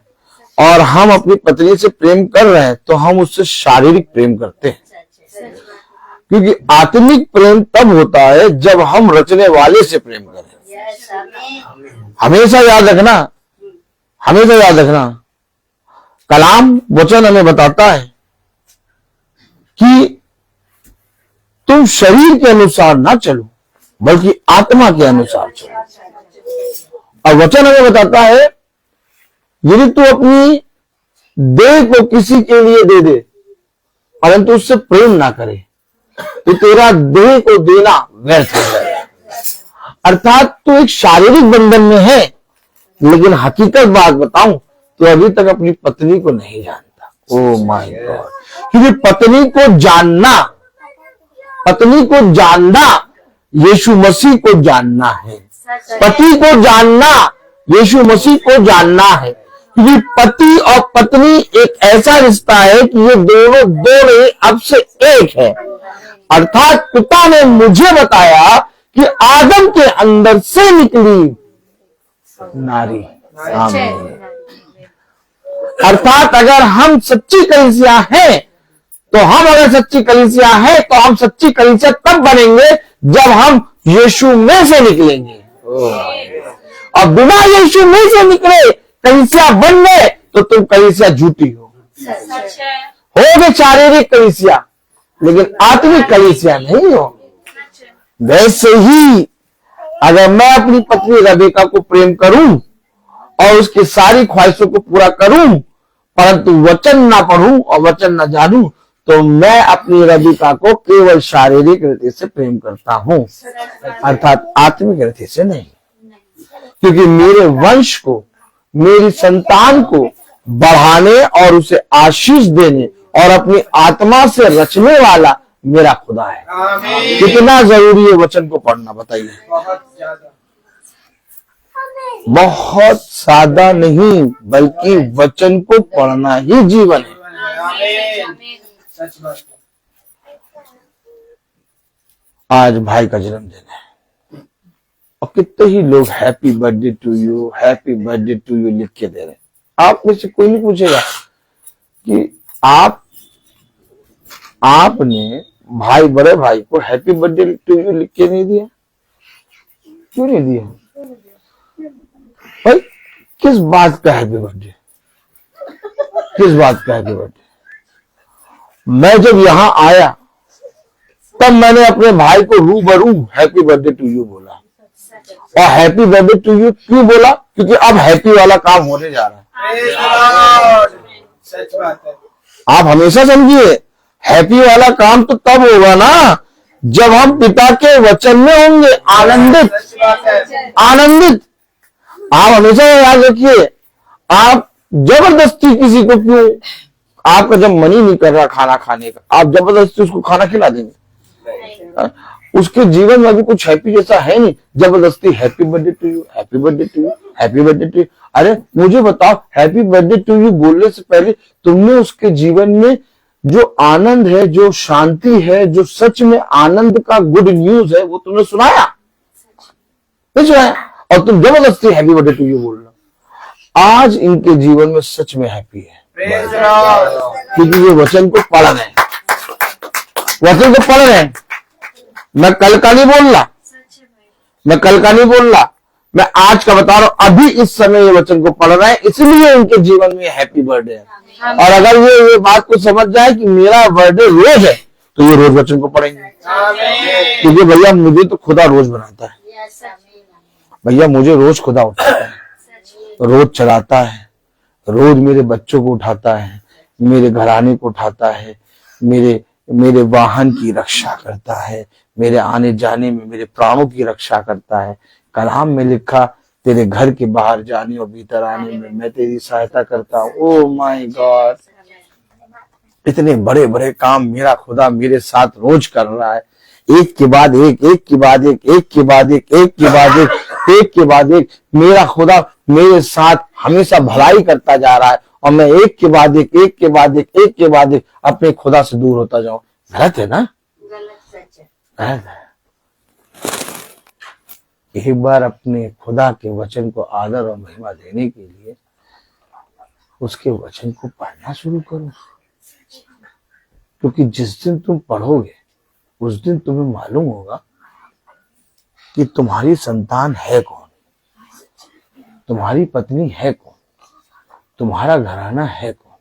J: और हम अपनी पत्नी से प्रेम कर रहे हैं तो हम उससे शारीरिक प्रेम करते हैं। क्योंकि आत्मिक प्रेम तब होता है जब हम रचने वाले से प्रेम करें। हमेशा याद रखना, हमेशा याद रखना, कलाम वचन हमें बताता है कि तुम शरीर के अनुसार ना चलो बल्कि आत्मा के अनुसार चलो। और वचन हमें बताता है यदि तू अपनी देह को किसी के लिए दे दे परंतु उससे प्रेम ना करे तो तेरा देह को देना व्यर्थ हो जाएगा। अर्थात तू एक शारीरिक बंधन में है, लेकिन हकीकत बात बताऊं तो अभी तक अपनी पत्नी को नहीं जानता। Oh my God. क्योंकि पत्नी को जानना यीशु मसीह को जानना है। पति को जानना यीशु मसीह को जानना है। क्योंकि पति और पत्नी एक ऐसा रिश्ता है कि ये दोनों दो नहीं, अब से एक है। अर्थात पिता ने मुझे बताया कि आदम के अंदर से निकली नारी आमीन। अर्थात अगर हम सच्ची कलीसिया हैं, तो हम अगर सच्ची कलीसिया हैं तो हम सच्ची कलीसिया तब बनेंगे जब हम यीशु में से निकलेंगे। और बिना यीशु में से निकले कलीसिया बन गए तो तुम कलीसिया झूठी हो।
H: सच है।
J: होगे शारीरिक कलीसिया लेकिन आत्मिक कलीसिया नहीं हो। वैसे ही अगर मैं अपनी पत्नी रबेका को प्रेम करूं और उसकी सारी ख्वाहिशों को पूरा करूं, परंतु वचन ना पढ़ूं और वचन ना जानूं, तो मैं अपनी रबिका को केवल शारीरिक रीति से प्रेम करता हूं, अर्थात आत्मिक रीति से नहीं। क्योंकि मेरे वंश को, मेरी संतान को बढ़ाने और उसे आशीष देने और अपनी आत्मा से रचने वाला मेरा खुदा है। कितना जरूरी है वचन को पढ़ना, बताइए। बहुत सादा नहीं, बल्कि वचन को पढ़ना ही जीवन है। आज भाई का जन्मदिन है और कितने ही लोग happy birthday to you, happy birthday to you लिख के दे रहे हैं। आप में से कोई नहीं पूछेगा कि आपने बड़े भाई को हैप्पी बर्थडे टू यू लिख के नहीं दिया, क्यों नहीं दिया भाई? किस बात का हैप्पी बर्थडे, किस बात का हैप्पी बर्थडे? मैं जब यहां आया तब मैंने अपने भाई को रूबरू हैप्पी बर्थडे टू यू बोला। और हैप्पी बर्थडे टू यू क्यों बोला? क्योंकि अब हैप्पी वाला काम होने जा रहा है।
F: सच बात है।
J: आप हमेशा समझिए, हैप्पी वाला काम तो तब होगा ना जब हम पिता के वचन में होंगे आनंदित। आनंदित आप हमेशा याद रखिए, आप जबरदस्ती किसी को क्यों, आपका जब मन ही नहीं कर रहा खाना खाने का, आप जबरदस्ती उसको खाना खिला देंगे? उसके जीवन में भी कुछ हैप्पी जैसा है नहीं। जबरदस्ती happy birthday to you, happy birthday to you, happy birthday to you. अरे मुझे बताओ, हैप्पी बर्थडे टू यू बोलने से पहले तुमने उसके जीवन में जो आनंद है, जो शांति है, जो सच में आनंद का गुड न्यूज है, वो तुमने सुनाया नहीं? सुनाया। और तुम जबरदस्ती हैप्पी बर्थडे टू यू बोल रहे हो। आज इनके जीवन में सच में हैप्पी है, क्योंकि ये वचन को पढ़ रहे हैं, वचन को पढ़ रहे हैं। मैं कल का नहीं बोल रहा, मैं कल का नहीं बोल रहा, मैं आज का बता रहा हूं। अभी इस समय ये वचन को पढ़ रहे हैं, इसलिए इनके जीवन में हैप्पी बर्थडे है। और अगर ये बात को समझ जाए कि मेरा बर्थडे रोज है, तो ये रोज वचन को पढ़ेंगे। क्योंकि भैया मुझे तो खुदा रोज बनाता है, भैया मुझे रोज खुदा उठाता है, रोज चलाता है, रोज मेरे बच्चों को उठाता है, मेरे घराने को उठाता है, मेरे वाहन की रक्षा करता है, मेरे आने जाने में मेरे प्राणों की रक्षा करता है। कलाम में लिखा, तेरे घर के बाहर जाने और भीतर आने में मैं तेरी सहायता करता हूँ। ओह माय गॉड, इतने बड़े बड़े काम मेरा खुदा मेरे साथ रोज कर रहा है, एक के बाद एक, एक के बाद एक, एक के बाद एक, एक के बाद एक, एक के बाद एक। मेरा खुदा मेरे साथ हमेशा भलाई करता जा रहा है और मैं एक के बाद एक, एक के बाद एक, एक के बाद एक अपने खुदा से दूर होता जाऊं। गलत है ना? गलत है। एक बार अपने खुदा के वचन को आदर और महिमा देने के लिए उसके वचन को पढ़ना शुरू करो, क्योंकि जिस दिन तुम पढ़ोगे उस दिन तुम्हें मालूम होगा कि तुम्हारी संतान है कौन, तुम्हारी पत्नी है कौन, तुम्हारा घराना है कौन।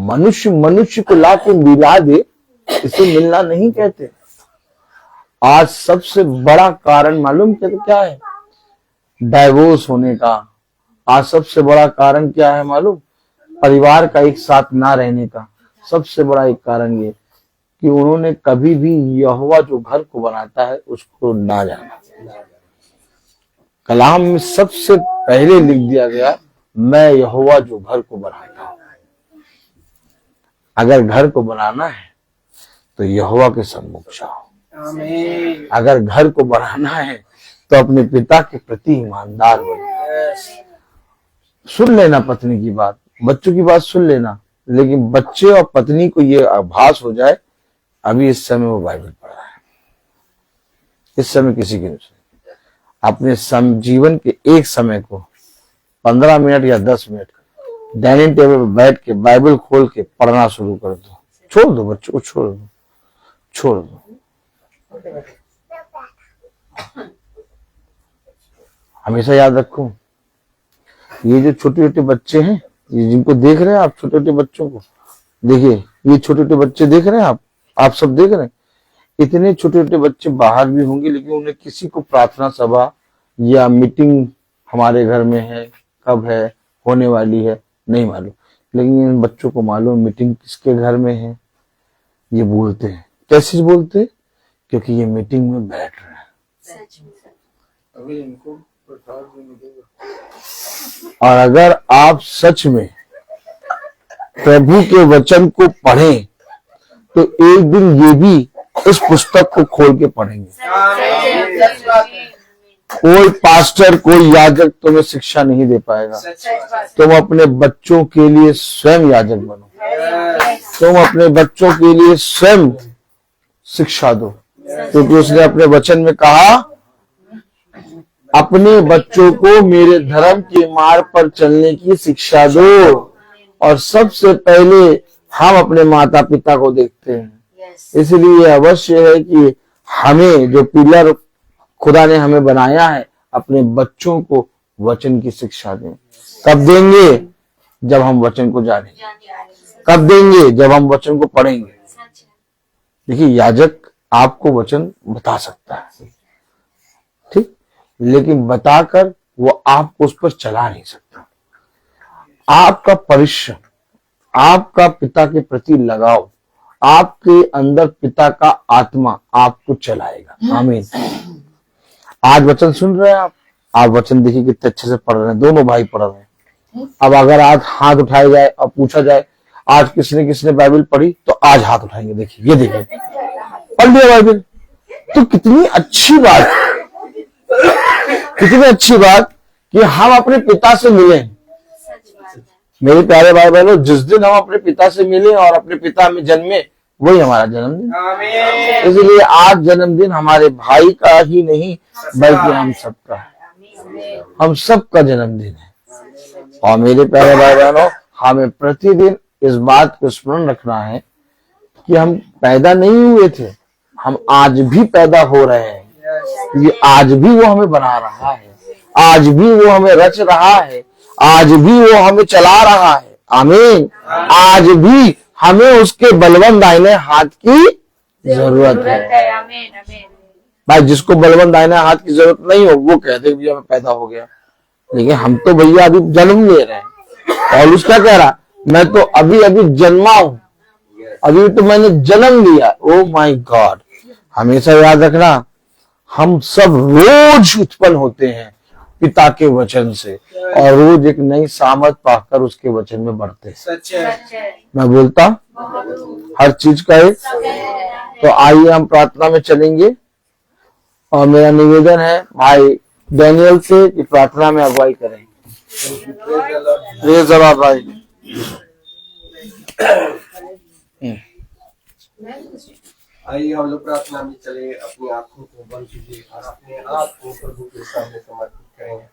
J: मनुष्य को ला के मिला दे, इसे मिलना नहीं कहते। आज सबसे बड़ा कारण मालूम क्या है? डाइवोर्स होने का। आज सबसे बड़ा कारण क्या है मालूम? परिवार का एक साथ ना रहने का। सबसे बड़ा एक कारण ये कि उन्होंने कभी भी यहोवा जो घर को बनाता है उसको ना जाना। कलाम में सबसे पहले लिख दिया गया, मैं यहोवा जो घर को बनाता हूं। अगर घर को बनाना है तो यहोवा के सम्मुख जाओ। अगर घर को बनाना है तो अपने पिता के प्रति ईमानदार बनो। सुन लेना पत्नी की बात, बच्चों की बात सुन लेना, लेकिन बच्चे और पत्नी को ये आभास हो जाए अभी इस समय वो बाइबल पढ़ रहा है, इस समय किसी की नहीं सुने। अपने जीवन के एक समय को 15 मिनट या 10 मिनट डाइनिंग टेबल पर बैठ के बाइबल खोल के पढ़ना शुरू कर दो। छोड़ दो बच्चों को, छोड़ दो। हमेशा याद रखो, ये जो छोटे छोटे बच्चे हैं, ये जिनको देख रहे हैं आप, छोटे छोटे बच्चों को देखिए, ये छोटे छोटे बच्चे देख रहे हैं आप सब देख रहे हैं। इतने छोटे छोटे बच्चे बाहर भी होंगे, लेकिन उन्हें किसी को प्रार्थना सभा या मीटिंग हमारे घर में है, कब है, होने वाली है, नहीं मालूम। लेकिन इन बच्चों को मालूम मीटिंग किसके घर में है। ये बोलते हैं, कैसे बोलते हैं? क्योंकि ये मीटिंग में बैठ रहे हैं।
G: अभी इनको प्रसाद भी मिलेगा।
J: और अगर आप सच में प्रभु के वचन को पढ़ें तो एक दिन ये भी इस पुस्तक को खोल के पढ़ेंगे। कोई पास्टर, कोई याजक तुम्हें शिक्षा नहीं दे पाएगा। तुम अपने बच्चों के लिए स्वयं याजक बनो। तुम अपने बच्चों के लिए स्वयं शिक्षा दो, क्योंकि उसने अपने वचन में कहा, अपने बच्चों को मेरे धर्म के मार्ग पर चलने की शिक्षा दो। और सबसे पहले हम अपने माता पिता को देखते हैं। इसलिए अवश्य है कि हमें जो पिलर खुदा ने हमें बनाया है, अपने बच्चों को वचन की शिक्षा दें। कब देंगे? जब हम वचन को जानेंगे। कब देंगे? जब हम वचन को पढ़ेंगे। देखिए, याजक आपको वचन बता सकता है, ठीक, लेकिन बताकर वो आपको उस पर चला नहीं सकता। आपका परिश्रम, आपका पिता के प्रति लगाव, आपके अंदर पिता का आत्मा आपको चलाएगा। आमीन। आज वचन सुन रहे हैं आप वचन देखिए कितने अच्छे से पढ़ रहे हैं, दोनों भाई पढ़ रहे हैं। अब अगर आज हाथ उठाया जाए और पूछा जाए आज किसने बाइबल पढ़ी, तो आज हाथ उठाएंगे। देखिए, ये देखिए, पढ़ लिया बाइबल। तो कितनी अच्छी बात, कितनी अच्छी बात कि हम अपने पिता से मिले। मेरे प्यारे भाई बहनों, जिस दिन हम अपने पिता से मिले और अपने पिता में जन्मे, वही हमारा जन्मदिन। इसलिए आज जन्मदिन हमारे भाई का ही नहीं, बल्कि हम सबका है। हम सबका जन्मदिन है। और मेरे प्यारे भाई बहनों, हमें प्रतिदिन इस बात को स्मरण रखना है कि हम पैदा नहीं हुए थे, हम आज भी पैदा हो रहे हैं। ये आज भी वो हमें बना रहा है, आज भी वो हमें रच रहा है, आज भी वो हमें चला रहा है। आमीन। आज भी हमें उसके बलवंत दाहिने हाथ की जरूरत है। भाई, जिसको बलवंत दाहिने हाथ की जरूरत नहीं हो, वो कहते भैया मैं पैदा हो गया, लेकिन हम तो भैया अभी जन्म ले रहे हैं। और उसका कह रहा, मैं तो अभी अभी जन्मा हूं, अभी तो मैंने जन्म लिया। Oh my God. हमेशा याद रखना, हम सब रोज उत्पन्न होते हैं पिता के वचन से, और रोज एक नई सामर्थ पाकर उसके वचन में बढ़ते हैं।
G: सच है।
J: मैं बोलता हर चीज का एक। तो आइए हम प्रार्थना में चलेंगे, और मेरा निवेदन है भाई डैनियल से कि प्रार्थना में अगुवाई करें। प्रेज़ द लॉर्ड भाई।
C: आइए हम लोग प्रार्थना में चले, अपनी आंखों को बंद कीजिए और अपने आप को प्रभु के सामने समर्पित करें।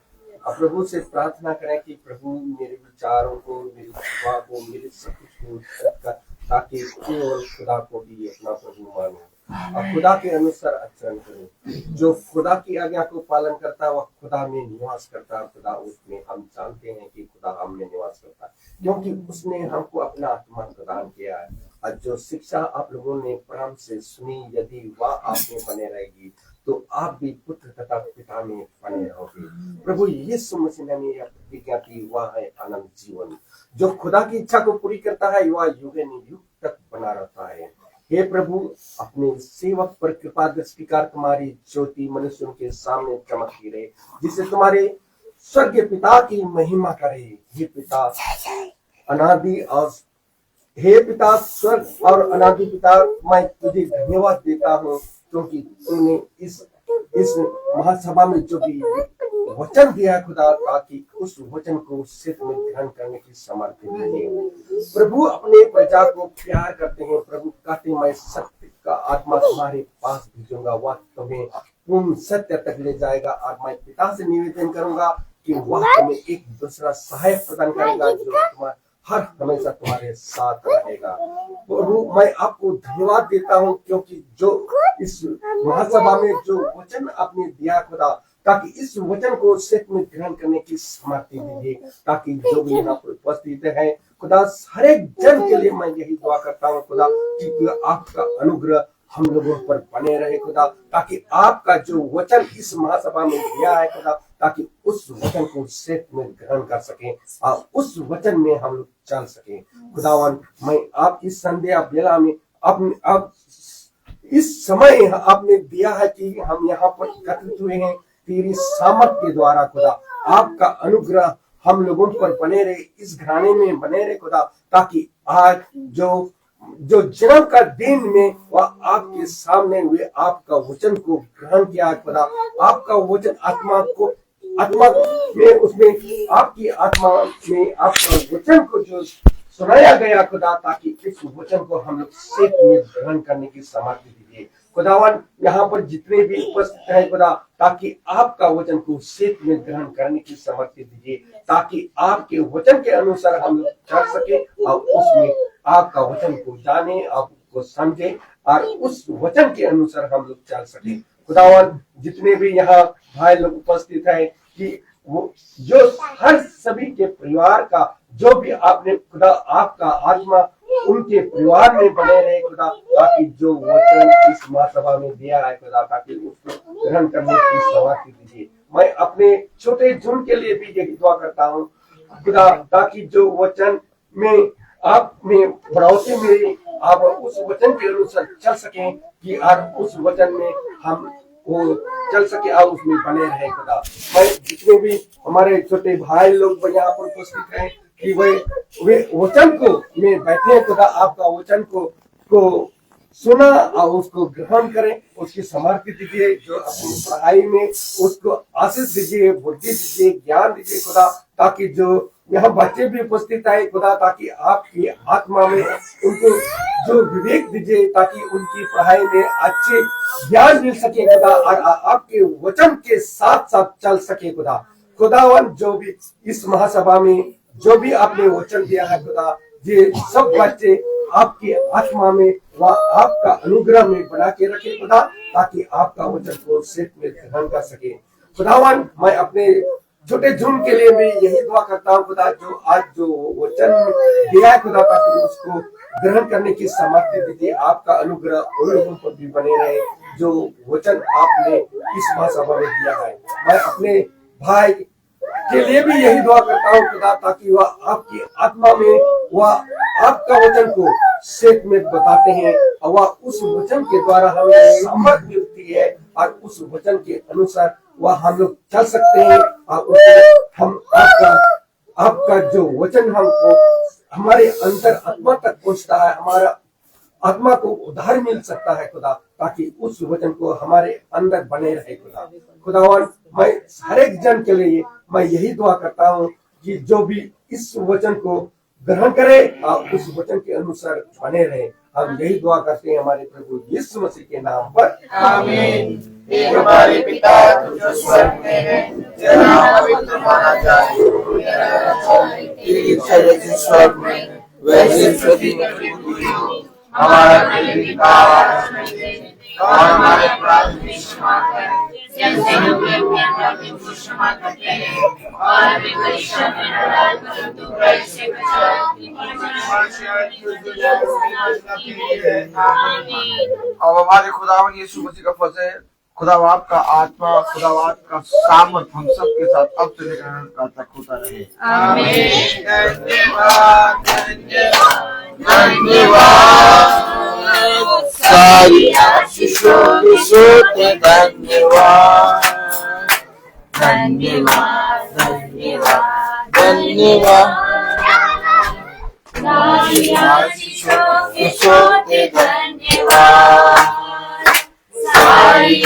C: और प्रभु से प्रार्थना करें कि प्रभु मेरे विचारों को, मेरी दुआ को, मेरे सब कुछ को, ताकि केवल खुदा को भी अपना प्रभु मानो और खुदा के अनुसार आचरण करें। जो खुदा की आज्ञा को पालन करता है वह खुदा में निवास करता है, खुदा उसमें। हम जानते हैं कि खुदा हम में निवास करता है, क्योंकि उसने हमको अपना आत्मा प्रदान किया है। और जो शिक्षा आप लोगों ने प्रेम से सुनी, यदि वह आप में बने रहेगी, तो आप भी पुत्र तथा पिता में बने रहोगे। प्रभु यीशु मसीह ने यह प्रतिज्ञा की, वह है अनंत जीवन। जो खुदा की इच्छा को पूरी करता है वह युग तक बना रहता है। हे प्रभु, अपने सेवक पर कृपा दृष्टि कर तुम्हारी ज्योति मनुष्यों के सामने चमकती रहे, जिससे तुम्हारे स्वर्गीय पिता की महिमा करे। हे पिता अनादि और हे पिता स्वर्ग और अनादि पिता, मैं तुझे धन्यवाद देता हूँ, क्योंकि तूने इस महासभा में जो भी वचन दिया है खुदा, ताकि उस वचन को सिद्ध में ध्यान करने की सामर्थ्य मिले। प्रभु अपने प्रजा को प्यार करते हैं। प्रभु कहते, मैं सत्य का आत्मा तुम्हारे पास भेजूंगा, वह तुम्हें पूर्ण सत्य तक ले जाएगा। और मैं पिता से निवेदन करूंगा कि वह तुम्हें एक दूसरा सहायक प्रदान करेगा जो तुम्हारा हर हमेशा तुम्हारे साथ रहेगा। प्रभु मैं आपको धन्यवाद देता हूँ क्योंकि जो इस महासभा में जो वचन आपने दिया खुदा, ताकि इस वचन को सच में ग्रहण करने की सामर्थ्य दीजिए, ताकि जो भी यहाँ पर उपस्थित है खुदा हर एक जन के लिए मैं यही दुआ करता हूँ खुदा कि आपका अनुग्रह हम लोगों पर बने रहे खुदा, ताकि आपका जो वचन इस महासभा में दिया है खुदा, ताकि उस वचन को सच में ग्रहण कर सके और उस वचन में हम लोग चल सके। खुदावन मैं आप इस संध्या बेला में अब इस समय आपने दिया है कि हम यहाँ पर एकत्रित हुए हैं तेरी सामर्थ के द्वारा खुदा, आपका अनुग्रह हम लोगों पर बने रहे, इस घराने में बने रहे खुदा, ताकि आज जो जन्म का दिन में वह आपके सामने हुए आपका वचन को ग्रहण किया खुदा, आपका वचन आत्मा में उसमें आपकी आत्मा में आपका वचन को जो सुनाया गया खुदा, ताकि इस वचन को हम लोग सच में ग्रहण करने की सामर्थ्य दीजिए खुदावन। यहाँ पर जितने भी उपस्थित हैं खुदा, ताकि आपका वचन को सच में ग्रहण करने की सामर्थ्य दीजिए, ताकि आपके वचन के अनुसार हम लोग चल सके और उसमें आपका वचन को जाने, आपको समझे और उस वचन के अनुसार हम लोग चल सके खुदावन। जितने भी यहाँ भाई लोग उपस्थित हैं कि वो जो हर सभी के परिवार का जो भी आपने खुदा आपका आत्मा उनके परिवार में बने रहे खुदा, ताकि जो वचन इस महासभा में दिया है खुदा, ताकि उसको ग्रहण करने की सामर्थ्य दीजिए। मैं अपने छोटे झुंड के लिए भी यही दुआ करता हूँ खुदा, ताकि जो वचन में आप में बढ़ोतरी में आप उस वचन के अनुसार चल सकें कि और उस वचन में हम वो चल सके और उसमें बने रहे खुदा। मैं जितने भी हमारे छोटे भाई लोग यहाँ पर उपस्थित हैं कि वे वचन को में बैठे खुदा, आपका वचन को सुना और उसको ग्रहण करें, उसकी सामर्थ्य दीजिए, जो अपनी पढ़ाई में उसको आशीष दीजिए, बुद्धि दीजिए, ज्ञान दीजिए खुदा, ताकि जो यहाँ बच्चे भी उपस्थित आए खुदा, ताकि आपकी आत्मा में उनको जो विवेक दीजिए, ताकि उनकी पढ़ाई में अच्छे ज्ञान मिल सके खुदा और आपके वचन के साथ साथ चल सके खुदा। खुदावन जो भी इस महासभा में जो भी आपने वचन दिया है खुदा, ये सब बच्चे आपकी आत्मा में व आपका अनुग्रह में बना के रखे खुदा, ताकि आपका वचन को सच में ग्रहण कर सके खुदावन। मैं अपने छोटे झुंड के लिए भी यही दुआ करता हूँ खुदा, जो आज जो वचन दिया है खुदा, ताकि उसको ग्रहण करने की सामर्थ्य दीजिए, आपका अनुग्रह उन लोगों पर भी बने रहे जो वचन आपने इस महासभा में दिया है। मैं अपने भाई के लिए भी यही दुआ करता हूँ खुदा, ताकि वह आपकी आत्मा में वह आपका वचन को सच में बताते हैं और वह उस वचन के द्वारा हमें सामर्थ मिलती है और उस वचन के अनुसार वह हम लोग चल सकते हैं और हम आपका जो वचन हमको हमारे अंतर आत्मा तक पहुंचता है, हमारा आत्मा को उद्धार मिल सकता है खुदा, ताकि उस वचन को हमारे अंदर बने रहे खुदा। खुदावन मैं हर एक जन के लिए मैं यही दुआ करता हूँ कि जो भी इस वचन को ग्रहण करे और उस वचन के अनुसार बने रहे। हम यही दुआ करते हैं हमारे प्रभु यीशु मसीह के नाम पर, आमीन।
F: हे हमारे पिता जो स्वर्ग में है, तेरा नाम पवित्र माना जाए, तेरी इच्छा जैसे स्वर्ग में वैसे पृथ्वी में पूरी हो। हमारा प्रतिदिन का आहार हमें दे और हमारे अपराध भी क्षमा कर, जैसे हम भी अपने अपराधियों को क्षमा करते हैं, और हमें परीक्षा में न डाल परंतु बुराई से बचा।
G: अब हमारे खुदावन यीशु मसीह का फजल, खुदावाद का आत्मा, खुदावाद का सामर्थ हम सब के साथ अब से लेकर अनंत तक होता रहे, आमीन। धन्यवाद धन्यवाद धन्यवाद, सारी आशीषों के सोते धन्यवाद धन्यवाद धन्यवाद धन्यवाद, सारी आशीषों के सोते धन्यवाद, सारी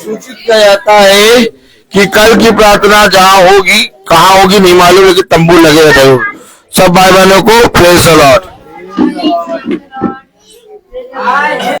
J: सूचित किया जाता है कि कल की प्रार्थना जहाँ होगी, कहाँ होगी नहीं मालूम, लेकिन तंबू लगे जरूर। सब भाई बहनों को प्रेज द लॉर्ड।